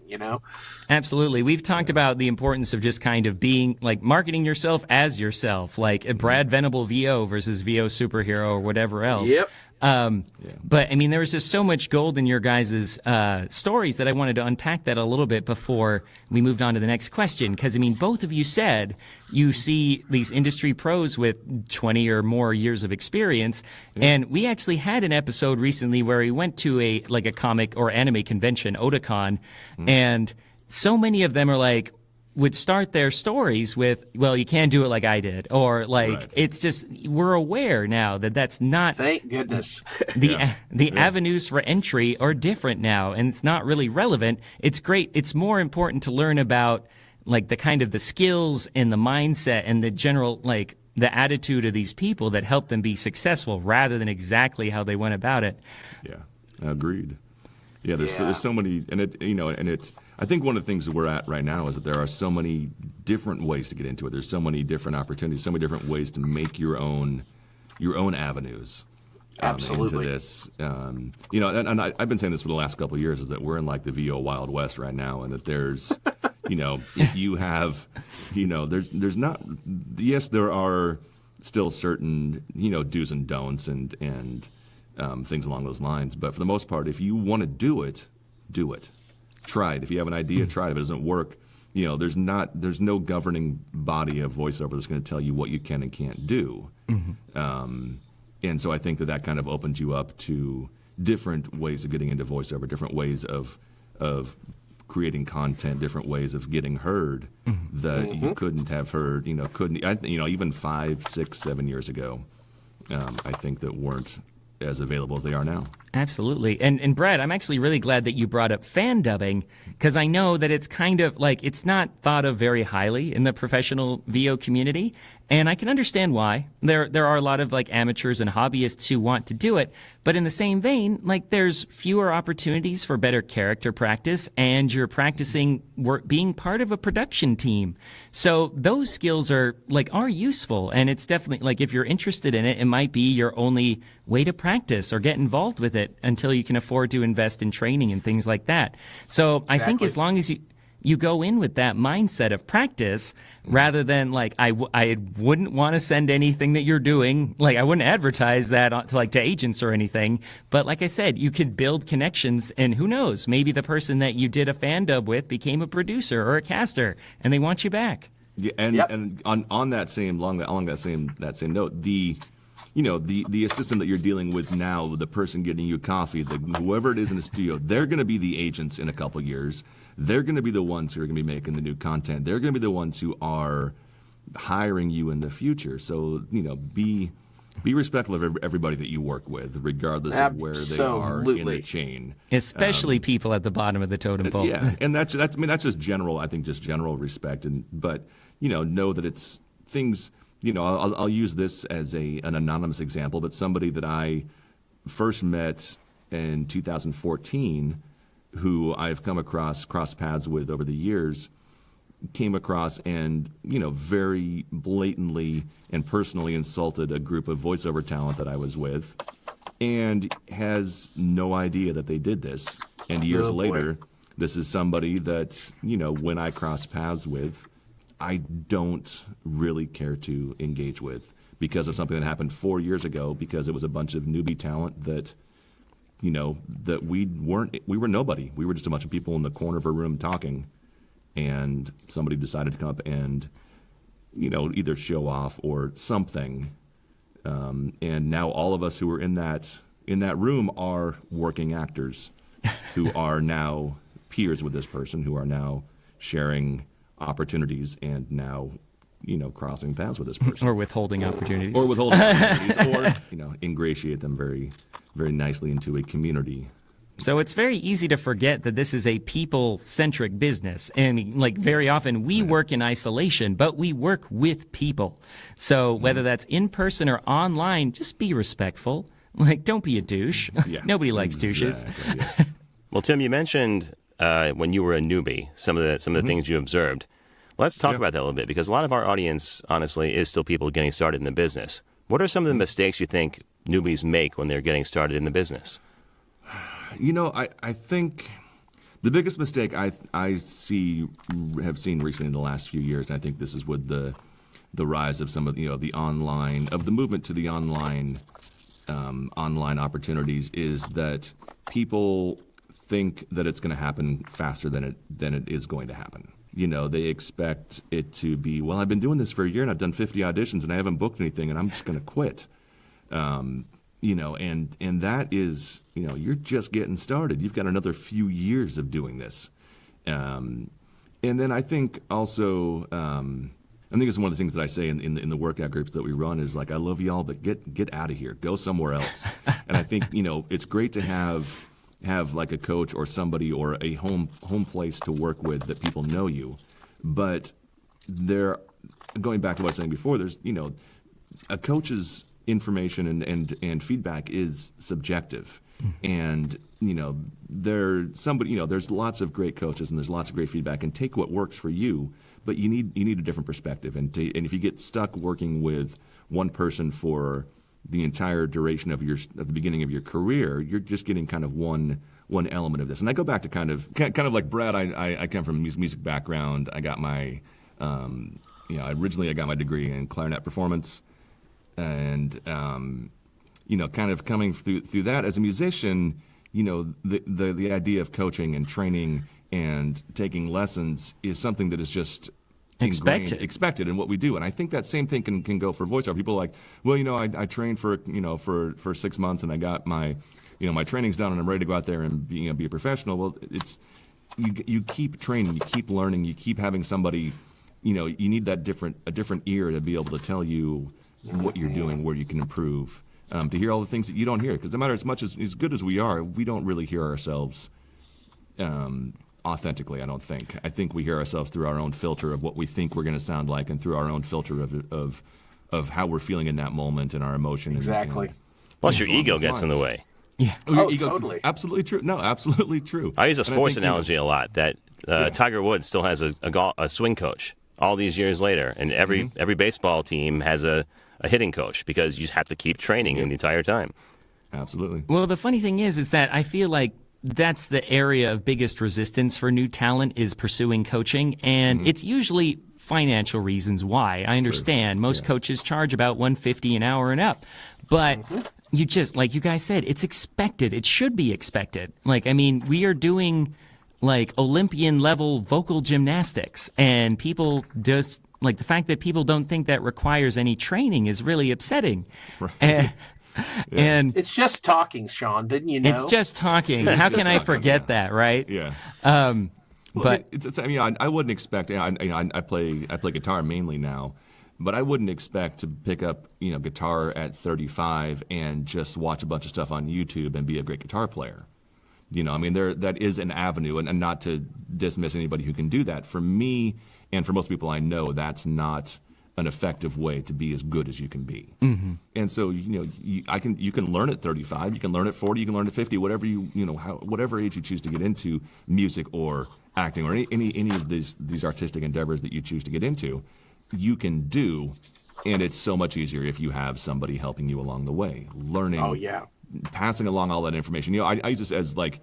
Absolutely. We've talked about the importance of just kind of being, like, marketing yourself as yourself, like a Brad Venable VO versus VO Superhero or whatever else. Yep. But there was just so much gold in your guys' stories that I wanted to unpack that a little bit before we moved on to the next question. Because both of you said you see these industry pros with 20 or more years of experience, and we actually had an episode recently where we went to a comic or anime convention, Otakon, and so many of them are like, would start their stories with, well, you can't do it like I did, or it's just, we're aware now that that's not. Thank goodness. The avenues for entry are different now, and it's not really relevant. It's great. It's more important to learn about the kind of the skills and the mindset and the general the attitude of these people that help them be successful, rather than exactly how they went about it. Yeah, agreed. Yeah, there's so many, and it's. I think one of the things that we're at right now is that there are so many different ways to get into it. There's so many different opportunities, so many different ways to make your own avenues into this. And I've been saying this for the last couple of years, is that we're in the VO Wild West right now, and that there's, if you have, there's not. Yes, there are still certain do's and don'ts and things along those lines, but for the most part, if you want to do it, do it. Try it. If you have an idea, try it. If it doesn't work, there's no governing body of voiceover that's going to tell you what you can and can't do. Mm-hmm. And so I think that kind of opens you up to different ways of getting into voiceover, different ways of creating content, different ways of getting heard that you couldn't have heard. Even 5, 6, 7 years ago, I think that weren't as available as they are now. Absolutely. And Brad, I'm actually really glad that you brought up fan dubbing, because I know that it's kind of like, it's not thought of very highly in the professional VO community. And I can understand why. There are a lot of like amateurs and hobbyists who want to do it. But in the same vein, like there's fewer opportunities for better character practice, and you're practicing being part of a production team. So those skills are useful. And it's definitely like, if you're interested in it, it might be your only way to practice or get involved with it until you can afford to invest in training and things like that. So exactly. I think as long as you go in with that mindset of practice, rather than like, I wouldn't want to send anything that you're doing. Like, I wouldn't advertise that to agents or anything. But like I said, you could build connections, and who knows, maybe the person that you did a fan dub with became a producer or a caster, and they want you back. Yeah, and on that same along that same note, the assistant that you're dealing with now, the person getting you coffee, whoever it is in the studio, they're going to be the agents in a couple years. They're going to be the ones who are going to be making the new content. They're going to be the ones who are hiring you in the future. So, be respectful of everybody that you work with, regardless of where they are in the chain. Especially people at the bottom of the totem pole. Yeah, and that's just general. I think just general respect, but know that it's things. I'll use this as an anonymous example, but somebody that I first met in 2014, who I've crossed paths with over the years, came across and, very blatantly and personally insulted a group of voiceover talent that I was with, and has no idea that they did this. And years later, this is somebody that, when I cross paths with, I don't really care to engage with because of something that happened 4 years ago, because it was a bunch of newbie talent that, that we were nobody. We were just a bunch of people in the corner of a room talking, and somebody decided to come up and, either show off or something. And now all of us who were in that room are working actors who are now peers with this person, who are now sharing opportunities and now, crossing paths with this person. Or withholding opportunities. Or, ingratiate them very, very nicely into a community. So it's very easy to forget that this is a people-centric business. And very often we work in isolation, but we work with people. So whether that's in person or online, just be respectful. Don't be a douche. Yeah, nobody likes douches. Yes. Well, Tim, you mentioned when you were a newbie, some of the things you observed. Let's talk about that a little bit, because a lot of our audience, honestly, is still people getting started in the business. What are some of the mistakes you think newbies make when they're getting started in the business? I think the biggest mistake I have seen recently in the last few years, and I think this is with the rise of some of the online, of the movement to the online opportunities, is that people think that it's going to happen faster than it is going to happen. They expect it to be, well, I've been doing this for a year and I've done 50 auditions and I haven't booked anything and I'm just going to quit. And that is, you're just getting started. You've got another few years of doing this. And then I think also, I think it's one of the things that I say in the workout groups that we run is I love y'all, but get out of here, go somewhere else. And I think, it's great to have like a coach or somebody or a home place to work with that people know you. But going back to what I was saying before, there's, a coach's information and feedback is subjective. And, there's lots of great coaches and there's lots of great feedback, and take what works for you, but you need a different perspective. And if you get stuck working with one person for the entire duration of the beginning of your career, you're just getting kind of one element of this. And I go back to kind of like Brad. I come from a music background. I got my originally I got my degree in clarinet performance, and kind of coming through that as a musician, the idea of coaching and training and taking lessons is something that is just expected in what we do. And I think that same thing can go for voiceover. People are like, well, I trained for 6 months and I got my my training's done and I'm ready to go out there and be a professional. Well, it's you keep training, you keep learning, you keep having somebody, you need that a different ear to be able to tell you what you're doing, where you can improve. to hear all the things that you don't hear. Because no matter as good as we are, we don't really hear ourselves authentically, I don't think. I think we hear ourselves through our own filter of what we think we're going to sound like, and through our own filter of how we're feeling in that moment and our emotion. Exactly. Plus, your ego gets in the way. Yeah. Totally. Absolutely true. No, absolutely true. I use a sports analogy a lot. That Tiger Woods still has a swing coach all these years later, and every baseball team has a hitting coach, because you have to keep training the entire time. Absolutely. Well, the funny thing is that I feel like that's the area of biggest resistance for new talent is pursuing coaching, and it's usually financial reasons why. I understand most coaches charge about $150 an hour and up, but you just, like you guys said, it's expected. It should be expected. Like, I mean, we are doing like Olympian level vocal gymnastics, and people just like the fact that people don't think that requires any training is really upsetting. Right. And it's just talking, Sean. Didn't you know? It's just talking. How can I forget that, right? Yeah. But I wouldn't expect. I play guitar mainly now, but I wouldn't expect to pick up guitar at 35 and just watch a bunch of stuff on YouTube and be a great guitar player. That is an avenue, and not to dismiss anybody who can do that. For me, and for most people I know, that's not an effective way to be as good as you can be. Mm-hmm. And so, you can learn at 35, you can learn at 40, you can learn at 50, whatever whatever age you choose to get into music or acting or any of these artistic endeavors that you choose to get into, you can do, and it's so much easier if you have somebody helping you along the way, learning. Oh yeah. Passing along all that information. I use this as like,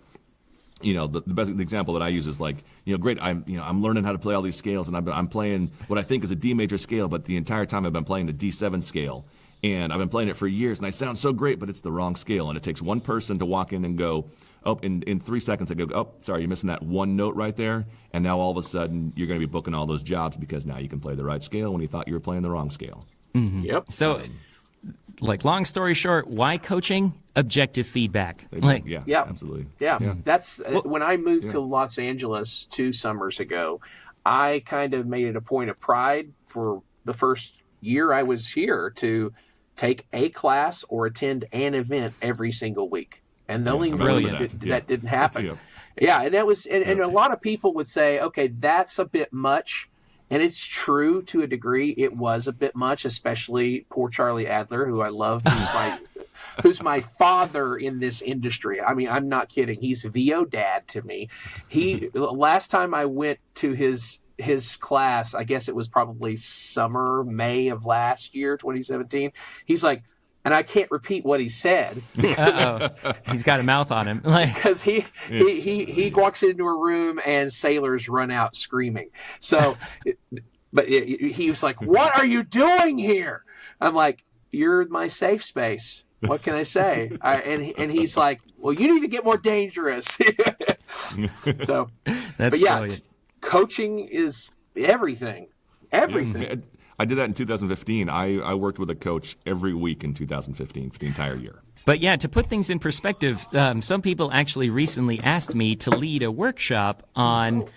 the best example that I use is like, great. I'm learning how to play all these scales, and I'm playing what I think is a D major scale, but the entire time I've been playing the D7 scale, and I've been playing it for years, and I sound so great, but it's the wrong scale, and it takes one person to walk in and go, oh, in 3 seconds I go, oh, sorry, you're missing that one note right there, and now all of a sudden you're going to be booking all those jobs because now you can play the right scale when you thought you were playing the wrong scale. Mm-hmm. Yep. So, like, long story short, why coaching? Objective feedback. Yeah, absolutely. Yeah. That's when I moved to Los Angeles 2 summers ago, I kind of made it a point of pride for the first year I was here to take a class or attend an event every single week. And the only reason that didn't happen. Yeah, and that was, and a lot of people would say, okay, that's a bit much. And it's true to a degree. It was a bit much, especially poor Charlie Adler, who I love, who's my father in this industry. I mean, I'm not kidding. He's VO dad to me. Last time I went to his class, I guess it was probably May of last year, 2017. He's like, and I can't repeat what he said. He's got a mouth on him. Because he walks into a room and sailors run out screaming. So, but he was like, "What are you doing here?" I'm like, "You're my safe space. What can I say?" And he's like, "Well, you need to get more dangerous." So, that's brilliant. Coaching is everything. Everything. I did that in 2015. I worked with a coach every week in 2015 for the entire year. But yeah, to put things in perspective, some people actually recently asked me to lead a workshop on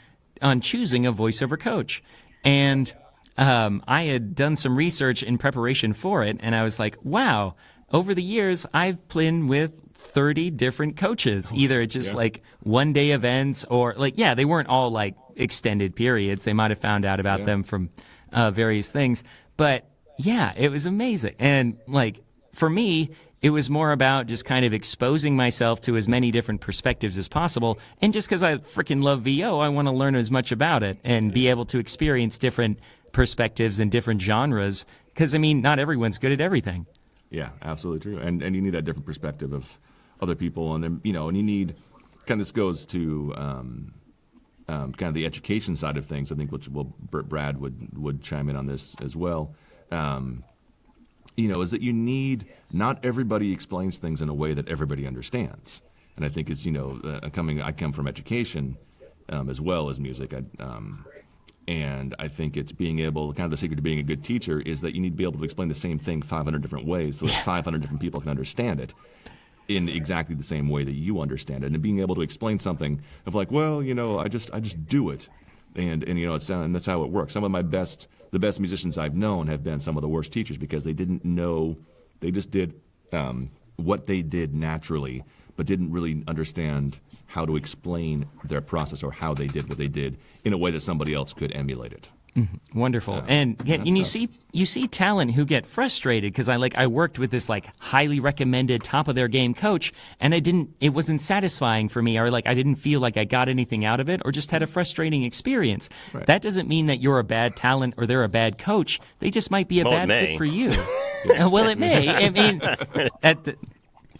choosing a voiceover coach. And I had done some research in preparation for it, and I was like, wow, over the years, I've been with 30 different coaches, either just like one-day events or they weren't all like extended periods. They might have found out about them from various things. But yeah, it was amazing. And like, for me, it was more about just kind of exposing myself to as many different perspectives as possible. And just because I freaking love VO, I want to learn as much about it and be able to experience different perspectives and different genres. Because, I mean, not everyone's good at everything. Yeah, absolutely true. And you need that different perspective of other people. And then, and you need, kind of this goes to kind of the education side of things, I think, which Brad would chime in on this as well. Is that you need, not everybody explains things in a way that everybody understands. And I think it's, I come from education as well as music. And I think it's being able, kind of the secret to being a good teacher is that you need to be able to explain the same thing 500 different ways so that 500 different people can understand it in exactly the same way that you understand it. And being able to explain something of like, well, I just do it. And and that's how it works. Some of the best musicians I've known have been some of the worst teachers because they didn't know, they just did what they did naturally, but didn't really understand how to explain their process or how they did what they did in a way that somebody else could emulate it. Mm-hmm. Wonderful. And you see talent who get frustrated because I worked with this highly recommended top of their game coach, and it wasn't satisfying for me, or I didn't feel like I got anything out of it, or just had a frustrating experience. Right. That doesn't mean that you're a bad talent or they're a bad coach. They just might be a bad fit for you. Well, it may. I mean,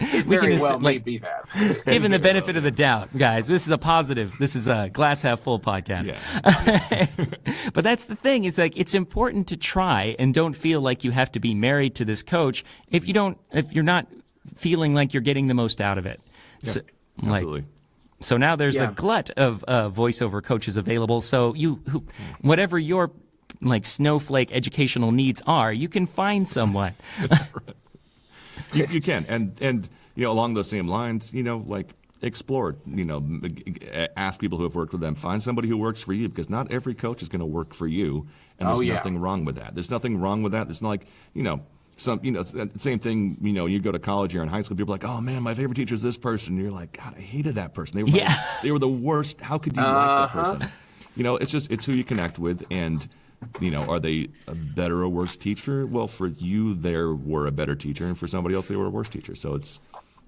it very well may be that. Given the benefit of the doubt, guys, this is a positive. This is a glass half full podcast. Yeah. But that's the thing. It's it's important to try, and don't feel like you have to be married to this coach if you're not feeling like you're getting the most out of it. Yeah, absolutely. So now there's a glut of voiceover coaches available. So whatever your snowflake educational needs are, you can find someone. Right. You can, and along those same lines, explore, ask people who have worked with them, find somebody who works for you, because not every coach is going to work for you, and there's nothing wrong with that. There's nothing wrong with that. It's not same thing. You go to college, you're in high school, people are like, oh man, my favorite teacher is this person. And you're like, God, I hated that person. They were the worst. How could you like that person? It's who you connect with, and. Are they a better or worse teacher? Well, for you, they were a better teacher, and for somebody else, they were a worse teacher. So it's,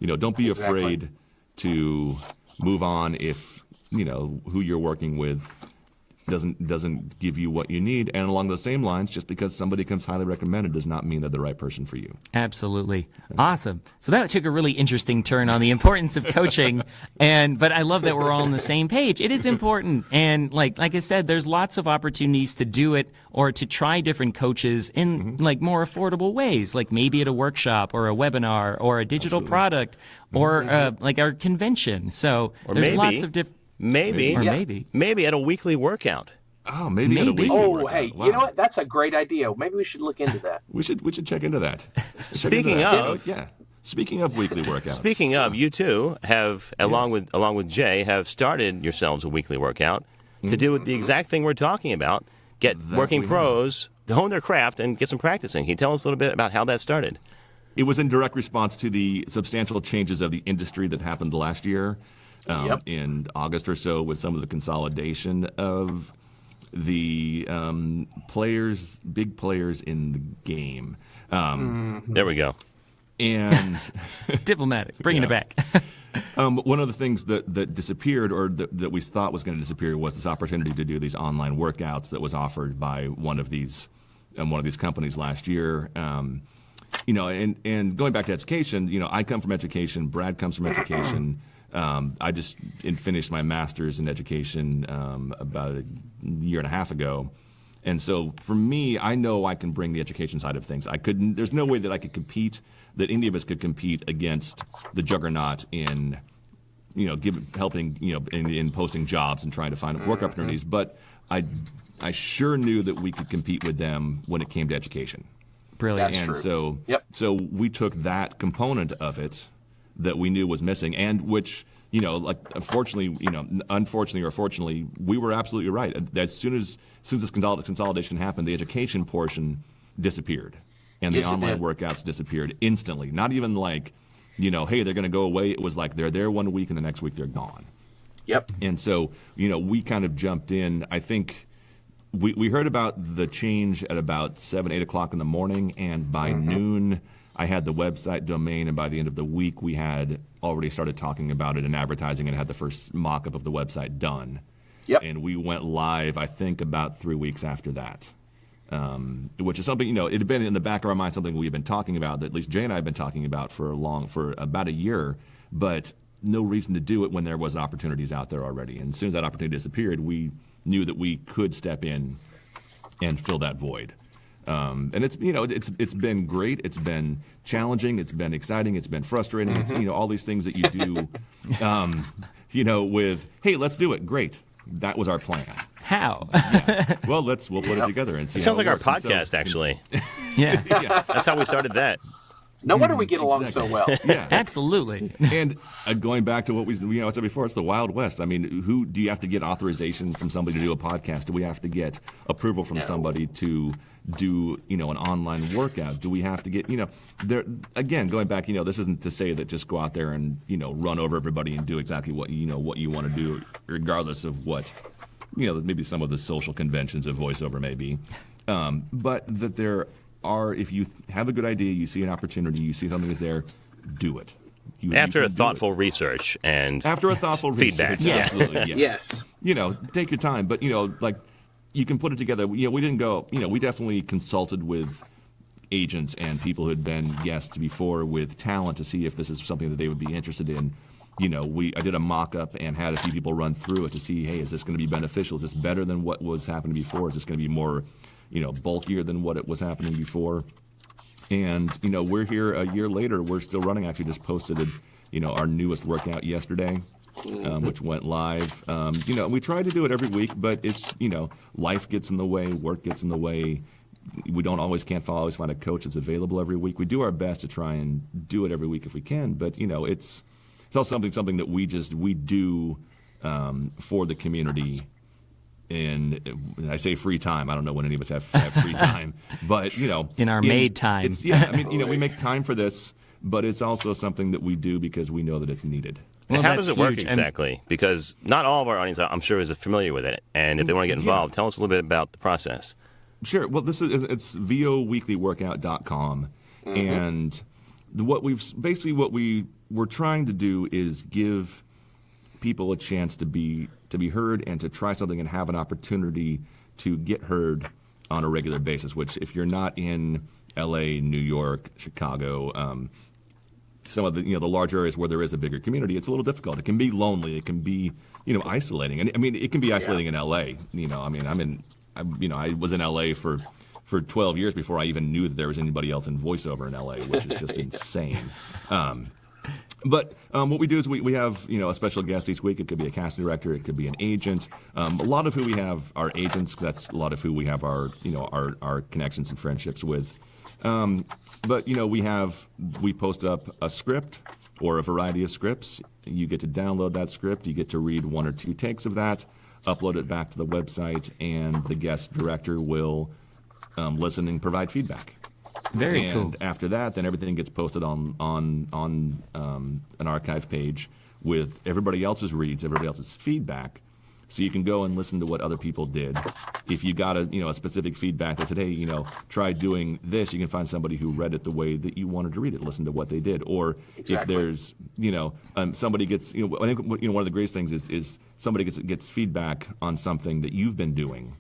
don't be afraid to move on if, who you're working with doesn't give you what you need. And along those same lines, just because somebody comes highly recommended does not mean they're the right person for you. Absolutely. Awesome. So that took a really interesting turn on the importance of coaching. But I love that we're all on the same page. It is important. And like I said, there's lots of opportunities to do it or to try different coaches in more affordable ways, like maybe at a workshop or a webinar or a digital product or our convention. So there's lots of different. Maybe at a weekly workout. Oh, maybe at a weekly workout. Hey, wow. You know what? That's a great idea. Maybe we should look into that. we should check into that. Speaking of weekly workouts. Speaking of, you two have, along with Jay, have started yourselves a weekly workout to do the exact thing we're talking about. Get working pros to hone their craft and get some practicing. Can you tell us a little bit about how that started? It was in direct response to the substantial changes of the industry that happened last year. In August or so, with some of the consolidation of the big players in the game. There we go. And diplomatic, bringing it back. One of the things that disappeared, or that we thought was going to disappear, was this opportunity to do these online workouts that was offered by one of these companies last year. And going back to education, I come from education. Brad comes from education. I just finished my master's in education about a year and a half ago. And so for me, I know I can bring the education side of things. There's no way that I could compete, that any of us could compete against the juggernaut in, helping, in posting jobs and trying to find work opportunities. But I sure knew that we could compete with them when it came to education. Brilliant. That's true. So we took that component of it that we knew was missing, and which, unfortunately or fortunately, we were absolutely right. As soon as this consolidation happened, the education portion disappeared, and the online workouts disappeared instantly. Not even hey, they're going to go away. It was like they're there 1 week, and the next week they're gone. Yep. And so, we kind of jumped in. I think we heard about the change at about 7, 8 o'clock in the morning, and by noon, I had the website domain, and by the end of the week, we had already started talking about it and advertising and had the first mock-up of the website done. Yep. And we went live, I think, about 3 weeks after that, which is something, it had been in the back of our mind, something we've been talking about, that at least Jay and I have been talking about for about a year, but no reason to do it when there was opportunities out there already. And as soon as that opportunity disappeared, we knew that we could step in and fill that void. And it's been great. It's been challenging. It's been exciting. It's been frustrating. It's all these things that you do, with, hey, let's do it. Great. That was our plan. How? Well, we'll put it together and see. It sounds like our works. podcast, actually. Yeah. That's how we started that. No wonder we get along so well. Yeah, absolutely. And going back to what we said before, it's the Wild West. I mean, who do you have to get authorization from somebody to do a podcast? Do we have to get approval from somebody to do an online workout? Do we have to get there again? Going back, this isn't to say that just go out there and run over everybody and do exactly what what you want to do, regardless of what maybe some of the social conventions of voiceover may be, but that there are, if you have a good idea, you see an opportunity, you see something is there, do it. After a thoughtful research and after a thoughtful feedback. Research, absolutely, yes. Take your time, but like you can put it together. We didn't go. We definitely consulted with agents and people who had been guests before with talent to see if this is something that they would be interested in. I did a mock-up and had a few people run through it to see, hey, is this going to be beneficial? Is this better than what was happening before? Is this going to be more bulkier than what it was happening before? And, we're here a year later. We're still running. Actually just posted, our newest workout yesterday, which went live. We try to do it every week, but it's, life gets in the way, work gets in the way. We can't always find a coach that's available every week. We do our best to try and do it every week if we can, but, it's also something that we do for the community. And I say free time. I don't know when any of us have free time, but in our made time. We make time for this, but it's also something that we do because we know that it's needed. Well, how does it work exactly? Because not all of our audience, I'm sure, is familiar with it. And if they want to get involved, tell us a little bit about the process. Sure. Well, it's voweeklyworkout.com, and what we're trying to do is give people a chance to be heard and to try something and have an opportunity to get heard on a regular basis, which if you're not in LA, New York, Chicago, some of the the large areas where there is a bigger community, it's a little difficult. It can be lonely, it can be isolating. And I mean, it can be isolating in LA. I was in LA for 12 years before I even knew that there was anybody else in voiceover in LA, which is just insane. But what we do is we have a special guest each week. It could be a casting director, it could be an agent. A lot of who we have are agents. That's a lot of who we have our connections and friendships with. But we post up a script or a variety of scripts. You get to download that script. You get to read one or two takes of that, upload it back to the website, and the guest director will listen and provide feedback. Very cool. And after that, then everything gets posted on an archive page with everybody else's reads, everybody else's feedback. So you can go and listen to what other people did. If you got a specific feedback that said, hey, try doing this, you can find somebody who read it the way that you wanted to read it, listen to what they did. Or if there's, somebody gets, I think one of the greatest things is somebody gets feedback on something that you've been doing.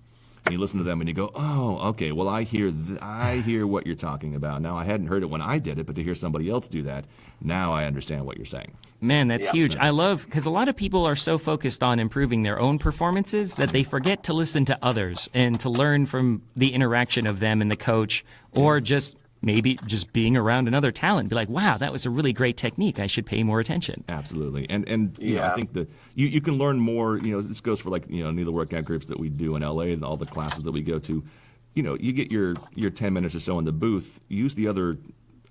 And you listen to them and you go, oh, okay, well, I hear what you're talking about. Now, I hadn't heard it when I did it, but to hear somebody else do that, now I understand what you're saying. Man, that's huge. I love, because a lot of people are so focused on improving their own performances that they forget to listen to others and to learn from the interaction of them and the coach, or maybe just being around another talent, be like, wow, that was a really great technique. I should pay more attention. Absolutely. And I think that you can learn more. This goes for any of the workout groups that we do in LA and all the classes that we go to. You get your 10 minutes or so in the booth, use the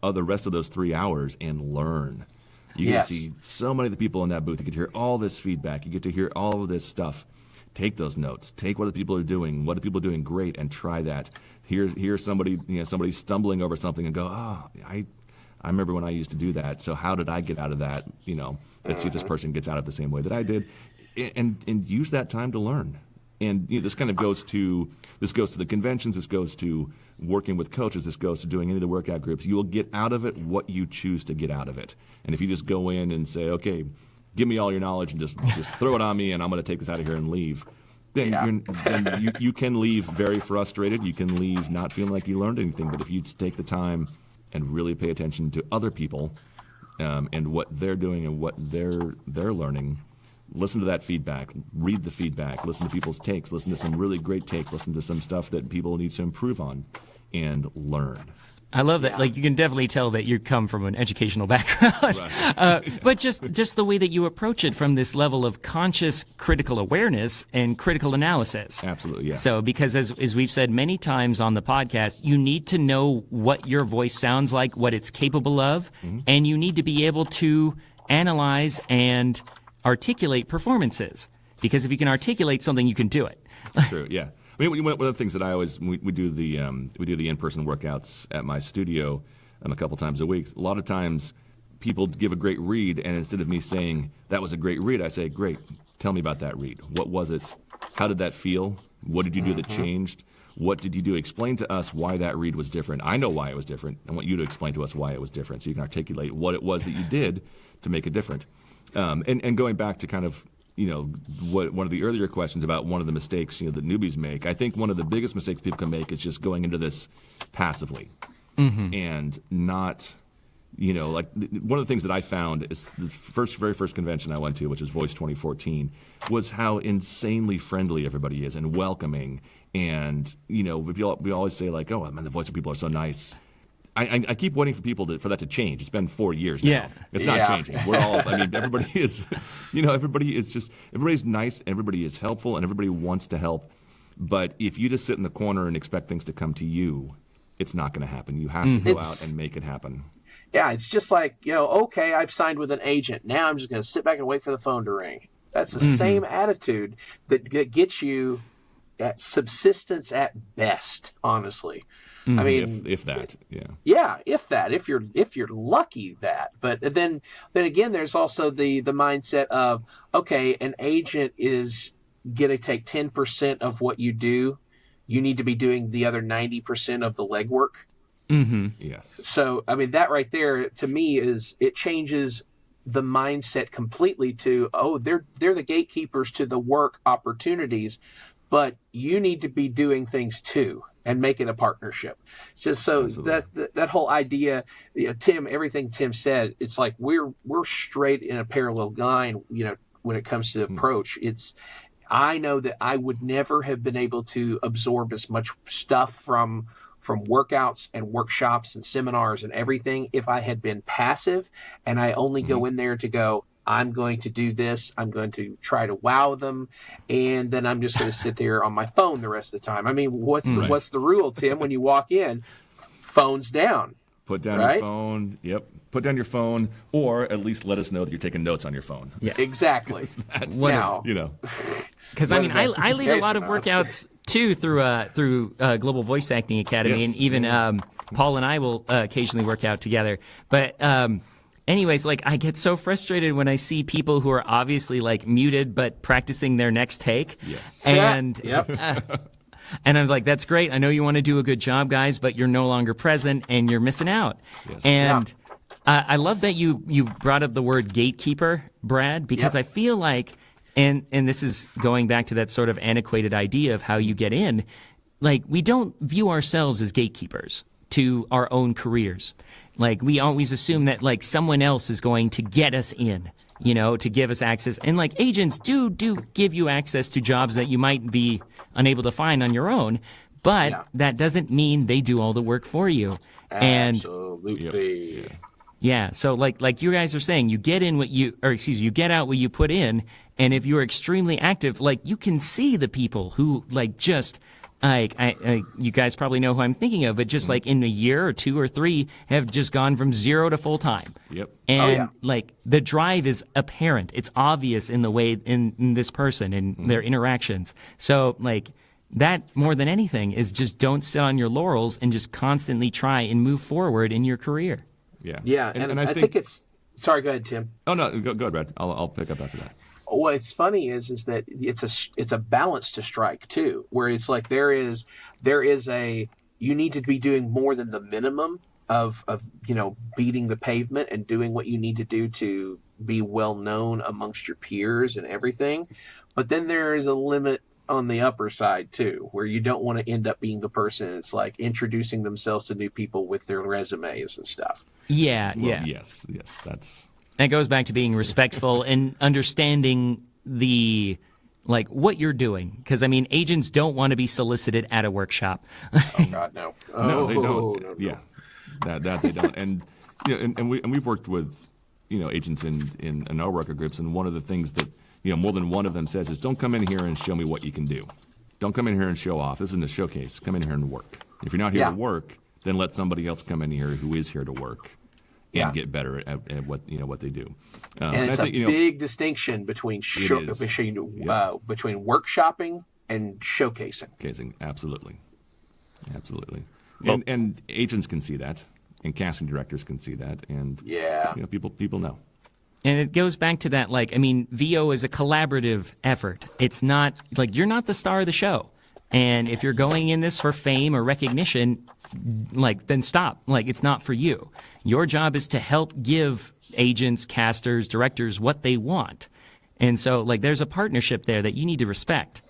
rest of those 3 hours and learn. You get to see so many of the people in that booth. You get to hear all this feedback. You get to hear all of this stuff. Take those notes. Take what the people are doing. What are people doing great, and try that. Hear somebody stumbling over something and go, oh, I remember when I used to do that. So how did I get out of that? Let's see if this person gets out of it the same way that I did, and use that time to learn. And this kind of goes to the conventions. This goes to working with coaches. This goes to doing any of the workout groups. You will get out of it what you choose to get out of it. And if you just go in and say, okay, give me all your knowledge and just throw it on me, and I'm going to take this out of here and leave, then you can leave very frustrated. You can leave not feeling like you learned anything. But if you take the time and really pay attention to other people and what they're doing and what they're learning, listen to that feedback, read the feedback, listen to people's takes, listen to some really great takes, listen to some stuff that people need to improve on, and learn. I love that. Yeah. Like, you can definitely tell that you come from an educational background. But just the way that you approach it from this level of conscious critical awareness and critical analysis. Absolutely, yeah. So, because as we've said many times on the podcast, you need to know what your voice sounds like, what it's capable of, and you need to be able to analyze and articulate performances. Because if you can articulate something, you can do it. True, yeah. I mean, one of the things that I always we do the in-person workouts at my studio a couple times a week. A lot of times, people give a great read, and instead of me saying that was a great read, I say, "Great, tell me about that read. What was it? How did that feel? What did you do that changed? What did you do? Explain to us why that read was different. I know why it was different. I want you to explain to us why it was different, so you can articulate what it was that you did to make it different." And going back to kind of one of the earlier questions about one of the mistakes that newbies make. I think one of the biggest mistakes people can make is just going into this passively and not, like one of the things that I found is the very first convention I went to, which was Voice 2014, was how insanely friendly everybody is and welcoming. And we always say like, "Oh man, the voice of people are so nice." I keep waiting for that to change. It's been 4 years now. Yeah. It's not changing. We're all, everybody is, everybody's nice, everybody is helpful, and everybody wants to help. But if you just sit in the corner and expect things to come to you, it's not going to happen. You have to go out and make it happen. Yeah, it's just like, okay, I've signed with an agent. Now I'm just going to sit back and wait for the phone to ring. That's the same attitude that gets you at subsistence at best, honestly. I mean, if that, yeah. Yeah, if you're lucky that. But then again, there's also the mindset of, okay, an agent is going to take 10% of what you do. You need to be doing the other 90% of the legwork. Yes. So, I mean, that right there to me it changes the mindset completely to, oh, they're the gatekeepers to the work opportunities, but you need to be doing things too. And make it a partnership. Just so that whole idea, Tim, everything Tim said, it's like we're straight in a parallel line. When it comes to the approach, I know that I would never have been able to absorb as much stuff from workouts and workshops and seminars and everything if I had been passive and I only go in there to go, I'm going to do this. I'm going to try to wow them, and then I'm just going to sit there on my phone the rest of the time. I mean, what's the rule, Tim? When you walk in, phone's down. Put down your phone. Yep. Put down your phone, or at least let us know that you're taking notes on your phone. Yeah, exactly. That's now, because I lead a lot of workouts too through Global Voice Acting Academy, and even Paul and I will occasionally work out together, but. Anyways, like I get so frustrated when I see people who are obviously like muted but practicing their next take. Yes. And and I'm like, that's great. I know you want to do a good job, guys, but you're no longer present and you're missing out. Yes. And I love that you brought up the word gatekeeper, Brad, because I feel like, and this is going back to that sort of antiquated idea of how you get in, like we don't view ourselves as gatekeepers to our own careers. Like we always assume that like someone else is going to get us in, to give us access. And like agents do give you access to jobs that you might be unable to find on your own, but that doesn't mean they do all the work for you. Absolutely. Yeah. So like you guys are saying, you get out what you put in. And if you're extremely active, like you can see the people who like just you guys probably know who I'm thinking of, but just like in a year or 2 or 3 have just gone from 0 to full time. Yep. And like the drive is apparent. It's obvious in the way in this person and their interactions. So like that more than anything is just don't sit on your laurels and just constantly try and move forward in your career. Yeah. Yeah. And I think it's, sorry, go ahead, Tim. Oh no, go ahead, Brad. I'll pick up after that. What's funny is that it's a balance to strike too, where it's like there is you need to be doing more than the minimum of beating the pavement and doing what you need to do to be well known amongst your peers and everything, but then there is a limit on the upper side too, where you don't want to end up being the person that's like introducing themselves to new people with their resumes and stuff. Yeah. Yes, that's. And it goes back to being respectful and understanding the like what you're doing, because I mean agents don't want to be solicited at a workshop. Oh God, no. No, they don't. No. Yeah. That they don't. And we've worked with agents in our worker groups, and one of the things that more than one of them says is, don't come in here and show me what you can do. Don't come in here and show off. This isn't a showcase. Come in here and work. If you're not here to work, then let somebody else come in here who is here to work and get better at what they do. And it's a big distinction between between workshopping and showcasing. Absolutely. Well, and agents can see that, and casting directors can see that, and people know. And it goes back to that, VO is a collaborative effort. It's not, you're not the star of the show. And if you're going in this for fame or recognition, then stop. It's not for you. Your job is to help give agents, casters, directors what they want. And so, there's a partnership there that you need to respect.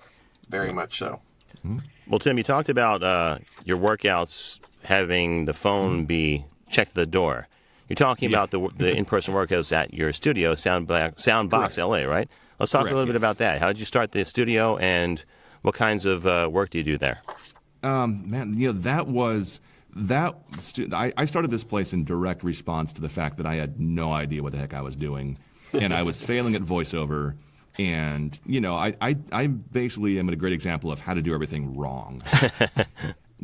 Very much so. Mm-hmm. Well, Tim, you talked about your workouts having the phone be checked at the door. You're talking about the in-person workouts at your studio, Soundbox LA, right? Let's talk a little bit about that. How did you start the studio, and what kinds of work do you do there? That was I started this place in direct response to the fact that I had no idea what the heck I was doing, and I was failing at voiceover. And I basically am a great example of how to do everything wrong.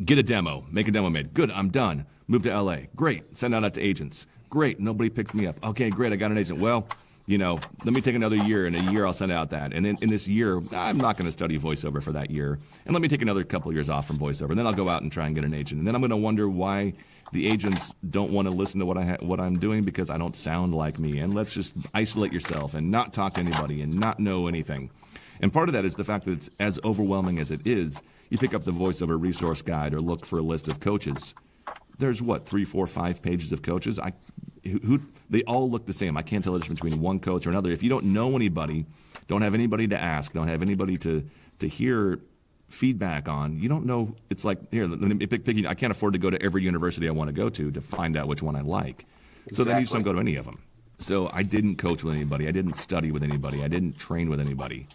Get a demo, make a demo made. Good, I'm done. Move to LA. Great. Send out to agents. Great. Nobody picked me up. Okay, great. I got an agent. Well, let me take another year. In a year, I'll send out that. And then in this year, I'm not going to study voiceover for that year. And let me take another couple of years off from voiceover. And then I'll go out and try and get an agent. And then I'm going to wonder why the agents don't want to listen to what I'm doing, because I don't sound like me. And let's just isolate yourself and not talk to anybody and not know anything. And part of that is the fact that it's as overwhelming as it is. You pick up the voiceover resource guide or look for a list of coaches. There's 3, 4, 5 pages of coaches. They all look the same. I can't tell the difference between one coach or another. If you don't know anybody, don't have anybody to ask, don't have anybody to hear feedback on, you don't know. It's like, here, let me pick. I can't afford to go to every university I want to go to find out which one I like. Exactly. So then you just don't go to any of them. So I didn't coach with anybody. I didn't study with anybody. I didn't train with anybody.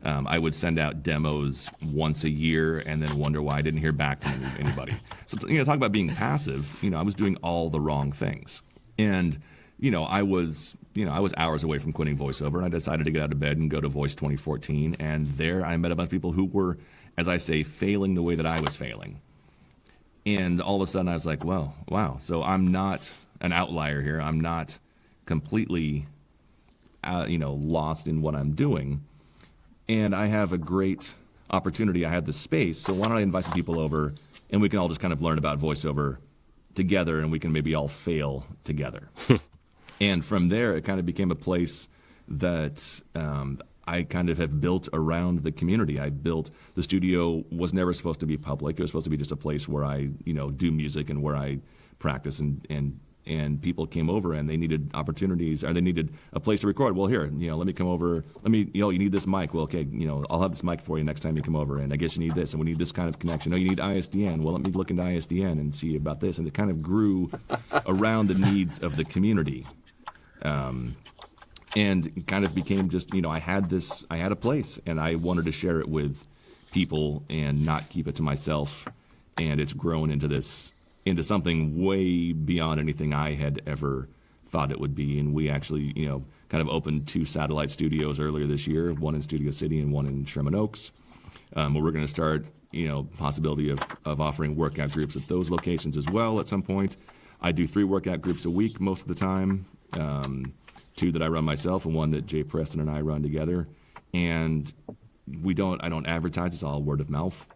I would send out demos once a year and then wonder why I didn't hear back from anybody. So, talk about being passive. I was doing all the wrong things. And, I was hours away from quitting voiceover, and I decided to get out of bed and go to Voice 2014. And there I met a bunch of people who were, as I say, failing the way that I was failing. And all of a sudden I was like, well, wow. So I'm not an outlier here. I'm not completely, lost in what I'm doing. And I have a great opportunity. I have the space. So why don't I invite some people over, and we can all just kind of learn about voiceover together, and we can maybe all fail together. And from there, it kind of became a place that I kind of have built around the community. The studio was never supposed to be public. It was supposed to be just a place where I, do music and where I practice, and people came over and they needed opportunities, or they needed a place to record. Well, here, let me come over. You need this mic. Well, okay, I'll have this mic for you next time you come over, and I guess you need this, and we need this kind of connection. Oh, you need ISDN. Well, let me look into ISDN and see about this. And it kind of grew around the needs of the community. And it kind of became just, I had a place, and I wanted to share it with people and not keep it to myself. And it's grown into something way beyond anything I had ever thought it would be. And we actually, kind of opened 2 satellite studios earlier this year, one in Studio City and one in Sherman Oaks. Where we're going to start, possibility of offering workout groups at those locations as well at some point. I do 3 workout groups a week most of the time. 2 that I run myself and 1 that Jay Preston and I run together. And I don't advertise, it's all word of mouth.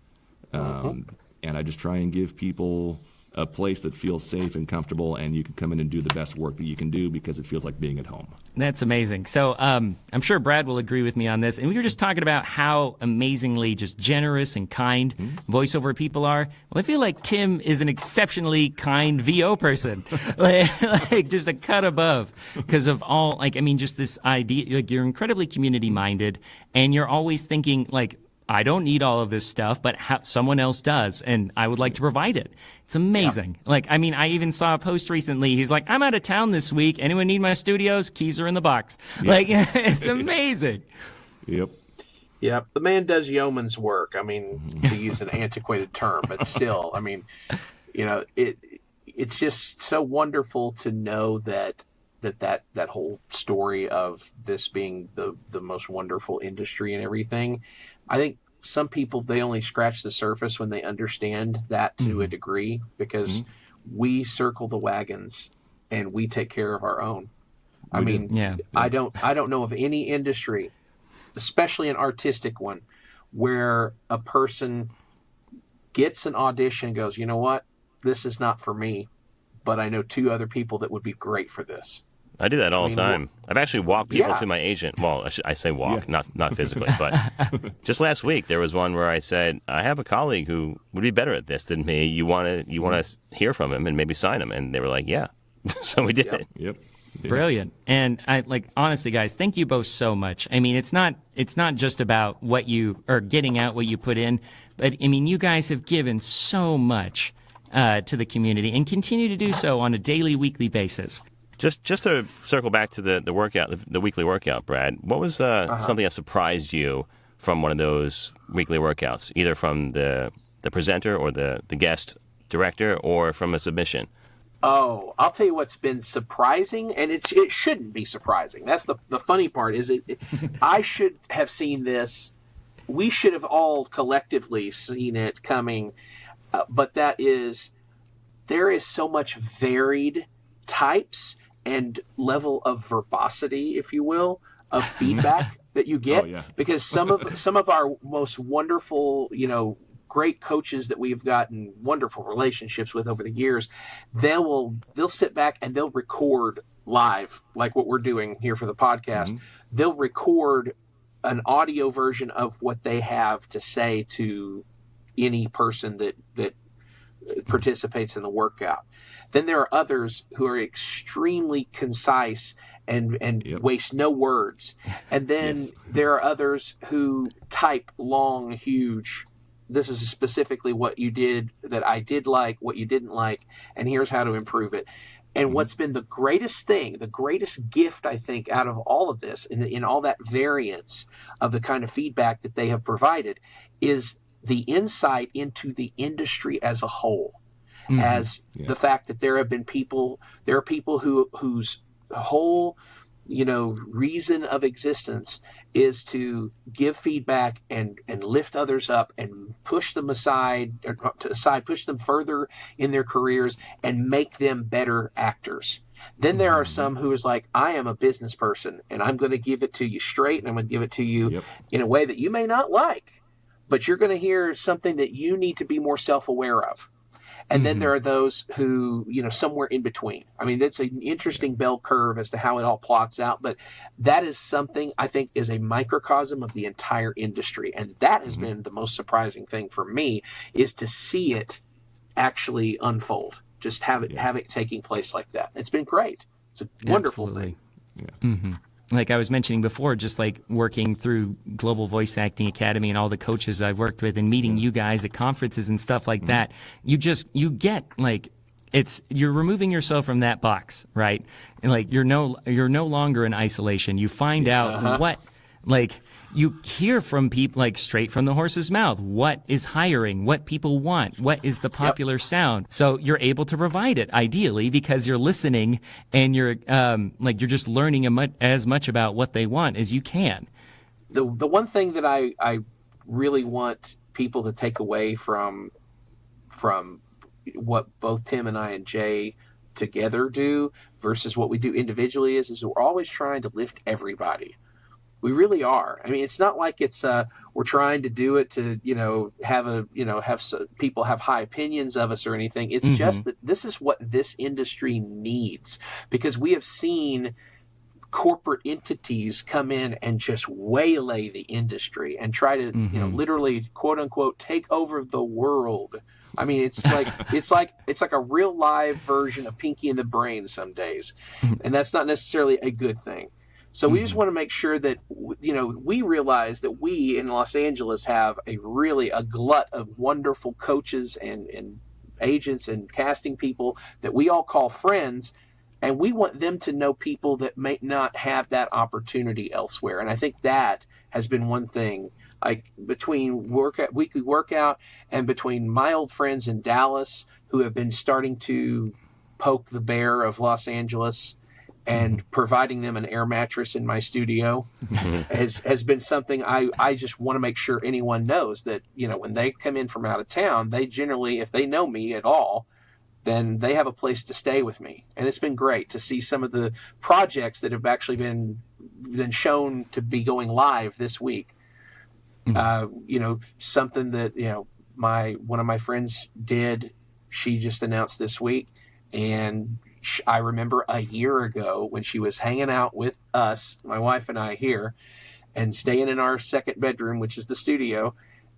And I just try and give people a place that feels safe and comfortable, and you can come in and do the best work that you can do because it feels like being at home. That's amazing. So I'm sure Brad will agree with me on this. And we were just talking about how amazingly just generous and kind voiceover people are. Well, I feel like Tim is an exceptionally kind VO person, like just a cut above, because of all, just this idea, you're incredibly community minded, and you're always thinking I don't need all of this stuff, but someone else does, and I would like to provide it. It's amazing. Yeah. I even saw a post recently. He's like, I'm out of town this week. Anyone need my studios? Keys are in the box. Yeah. It's amazing. Yep. Yep. The man does yeoman's work. To use an antiquated term, but still, it's just so wonderful to know that whole story of this being the most wonderful industry and everything. I think some people, they only scratch the surface when they understand that to a degree, because we circle the wagons and we take care of our own. I mean, I don't know of any industry, especially an artistic one, where a person gets an audition and goes, you know what, this is not for me, but I know 2 other people that would be great for this. I do that all the time. I've actually walked people to my agent. Well, I say walk, not physically, but just last week there was one where I said, I have a colleague who would be better at this than me. You want to hear from him and maybe sign him? And they were like, yeah. So we did it. Yep. Brilliant. And I honestly, guys, thank you both so much. I mean, it's not just about what you are getting out, what you put in, but I mean, you guys have given so much to the community and continue to do so on a daily, weekly basis. Just to circle back to the workout, the weekly workout, Brad, what was something that surprised you from one of those weekly workouts, either from the presenter or the guest director or from a submission? Oh, I'll tell you what's been surprising, and it shouldn't be surprising. That's the funny part, is I should have seen this. We should have all collectively seen it coming, but there is so much varied types and level of verbosity, if you will, of feedback that you get. Because some of our most wonderful, great coaches that we've gotten wonderful relationships with over the years, they'll sit back and they'll record live, like what we're doing here for the podcast. They'll record an audio version of what they have to say to any person that participates in the workout. Then there are others who are extremely concise and waste no words. And then there are others who type long, huge, this is specifically what you did that I did like, what you didn't like, and here's how to improve it. And what's been the greatest thing, the greatest gift, I think, out of all of this, in all that variance of the kind of feedback that they have provided, is the insight into the industry as a whole. The fact that there are people whose whole, reason of existence is to give feedback and lift others up and push them push them further in their careers and make them better actors. Then there are some who is like, I am a business person and I'm going to give it to you straight, and I'm going to give it to you in a way that you may not like, but you're going to hear something that you need to be more self-aware of. And then there are those who, somewhere in between. I mean, that's an interesting bell curve as to how it all plots out. But that is something I think is a microcosm of the entire industry. And that has been the most surprising thing for me, is to see it actually unfold. Just have it taking place like that. It's been great. It's a wonderful thing. Yeah. Like I was mentioning before, just like working through Global Voice Acting Academy and all the coaches I've worked with and meeting you guys at conferences and stuff like that, you get like, you're removing yourself from that box, right? And like you're no longer in isolation. You find out what, like, you hear from people, like, straight from the horse's mouth, what is hiring, what people want, what is the popular sound. So you're able to provide it, ideally, because you're listening and you're you're just learning as much about what they want as you can. The one thing that I really want people to take away from what both Tim and I and Jay together do versus what we do individually is we're always trying to lift everybody. We really are. I mean, it's not like it's we're trying to do it to have people have high opinions of us or anything. It's just that this is what this industry needs, because we have seen corporate entities come in and just waylay the industry and try to literally, quote unquote, take over the world. I mean, it's like a real live version of Pinky and the Brain some days, and that's not necessarily a good thing. So we just want to make sure that, we realize that we in Los Angeles have a glut of wonderful coaches and agents and casting people that we all call friends, and we want them to know people that may not have that opportunity elsewhere. And I think that has been one thing, like between weekly workout and between my old friends in Dallas who have been starting to poke the bear of Los Angeles, and providing them an air mattress in my studio has been something I just want to make sure anyone knows that, when they come in from out of town, they generally, if they know me at all, then they have a place to stay with me. And it's been great to see some of the projects that have actually been shown to be going live this week. Something that, one of my friends did, she just announced this week. And I remember a year ago when she was hanging out with us, my wife and I here, and staying in our second bedroom, which is the studio.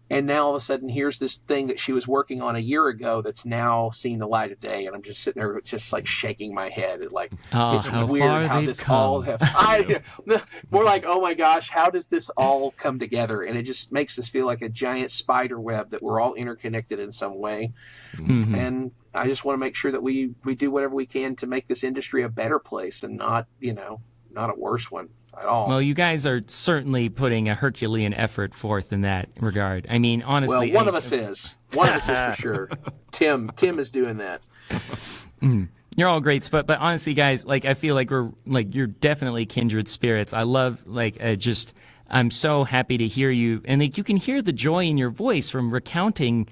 And now all of a sudden, here's this thing that she was working on a year ago that's now seeing the light of day. And I'm just sitting there just like shaking my head. It's weird how this all we're like, oh my gosh, how does this all come together? And it just makes us feel like a giant spider web that we're all interconnected in some way. Mm-hmm. And I just want to make sure that we do whatever we can to make this industry a better place and not a worse one at all. Well, you guys are certainly putting a Herculean effort forth in that regard. I mean, honestly, one of us is for sure. Tim is doing that. You're all greats, but honestly, guys, I feel like you're definitely kindred spirits. I love I'm so happy to hear you, and you can hear the joy in your voice from recounting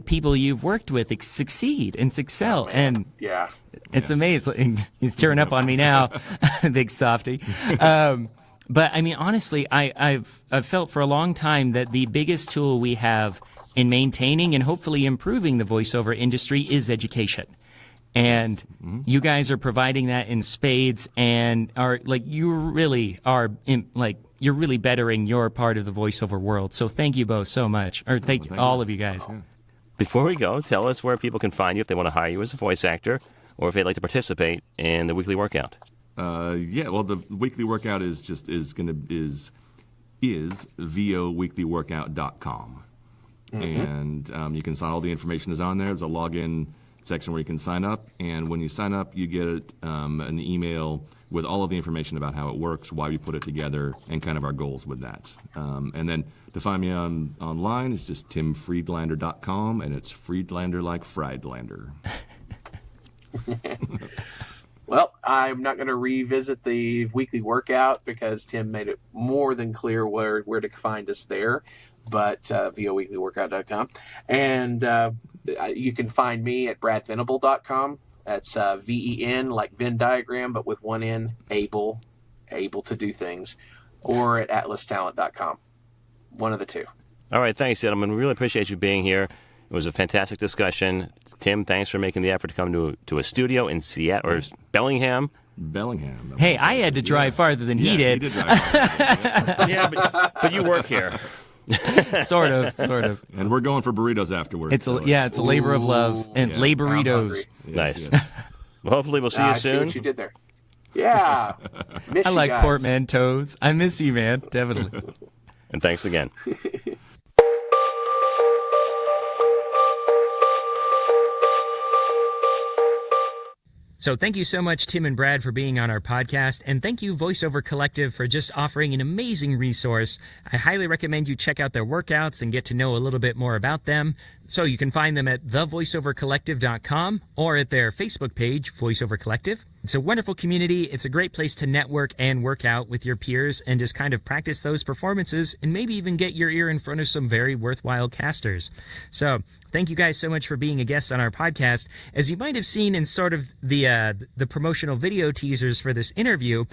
people you've worked with succeed and excel, and yeah. It's amazing. He's tearing up on me now, big softy. But I mean, honestly, I've felt for a long time that the biggest tool we have in maintaining and hopefully improving the voiceover industry is education. And you guys are providing that in spades, and you're really bettering your part of the voiceover world. So thank you both so much, or thank all of you guys. Before we go, tell us where people can find you if they want to hire you as a voice actor, or if they'd like to participate in the weekly workout. Well, the weekly workout is voweeklyworkout.com. And you can sign, all the information is on there. There's a login section where you can sign up, and when you sign up, you get an email with all of the information about how it works, why we put it together, and kind of our goals with that. And then to find me online, it's just timfriedlander.com, and it's Friedlander like Friedlander. Well, I'm not going to revisit the weekly workout because Tim made it more than clear where to find us there, but voweeklyworkout.com. And you can find me at bradvenable.com. That's VEN, like Venn diagram, but with one N, able to do things, or at atlastalent.com. One of the two. All right, thanks, gentlemen. We really appreciate you being here. It was a fantastic discussion. Tim, thanks for making the effort to come to a studio in Seattle or Bellingham. Hey, I had to drive farther than he did. He did drive farther. Yeah, but you work here. Sort of. And we're going for burritos afterwards. It's a labor of love and laboritos. Nice. Well, hopefully we'll see you soon. I see what you did there. Yeah. Miss I you like guys. portmanteaus. I miss you, man. Definitely. And thanks again. So thank you so much, Tim and Brad, for being on our podcast, and thank you, VoiceOver Collective, for just offering an amazing resource. I highly recommend you check out their workouts and get to know a little bit more about them. So you can find them at thevoiceovercollective.com or at their Facebook page, VoiceOver Collective. It's a wonderful community. It's a great place to network and work out with your peers and just kind of practice those performances and maybe even get your ear in front of some very worthwhile casters. So thank you guys so much for being a guest on our podcast. As you might have seen in sort of the promotional video teasers for this interview,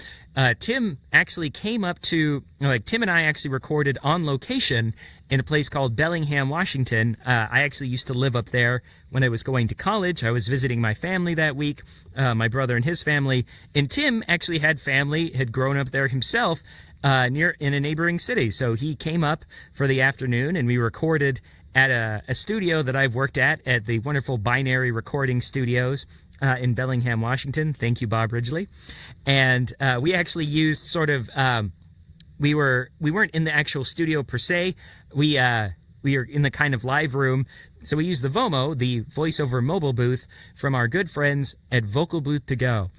Tim actually came up to, Tim and I actually recorded on location in a place called Bellingham, Washington. I actually used to live up there when I was going to college. I was visiting my family that week, my brother and his family. And Tim actually had grown up there himself in a neighboring city. So he came up for the afternoon and we recorded at a studio that I've worked at the wonderful Binary Recording Studios in Bellingham, Washington. Thank you, Bob Ridgely. And we actually used sort of... We weren't in the actual studio per se. We were in the kind of live room. So we used the VOMO, the voiceover mobile booth, from our good friends at Vocal Booth To Go.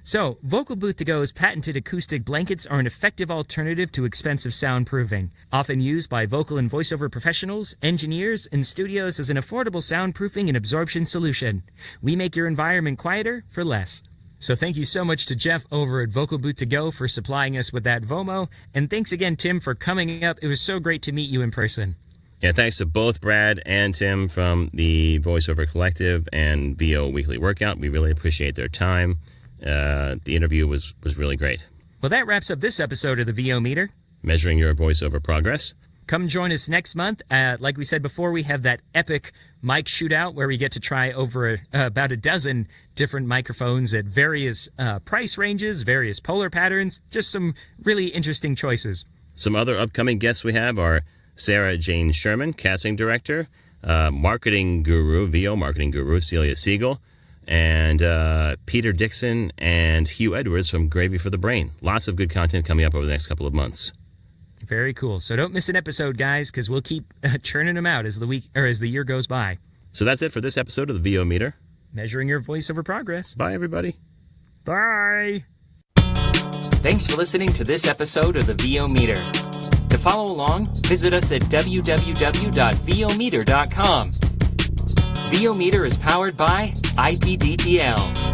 So, Vocal Booth To Go's patented acoustic blankets are an effective alternative to expensive soundproofing, often used by vocal and voiceover professionals, engineers, and studios as an affordable soundproofing and absorption solution. We make your environment quieter for less. So thank you so much to Jeff over at Vocal Booth To Go for supplying us with that VOMO, and thanks again, Tim, for coming up. It was so great to meet you in person. Yeah, thanks to both Brad and Tim from the VoiceOver Collective and VO Weekly Workout. We really appreciate their time. The interview was really great. Well, that wraps up this episode of the VO Meter. Measuring your voiceover progress. Come join us next month. Like we said before, we have that epic mic shootout where we get to try over about a dozen different microphones at various price ranges, various polar patterns, just some really interesting choices. Some other upcoming guests we have are Sarah Jane Sherman, casting director, marketing guru, VO marketing guru, Celia Siegel, and Peter Dixon and Hugh Edwards from Gravy for the Brain. Lots of good content coming up over the next couple of months. Very cool. So don't miss an episode, guys, because we'll keep churning them out as the year goes by. So that's it for this episode of the VO Meter. Measuring your voiceover progress. Bye, everybody. Bye. Thanks for listening to this episode of the VO Meter. To follow along, visit us at www.vometer.com. VO Meter is powered by IPDTL.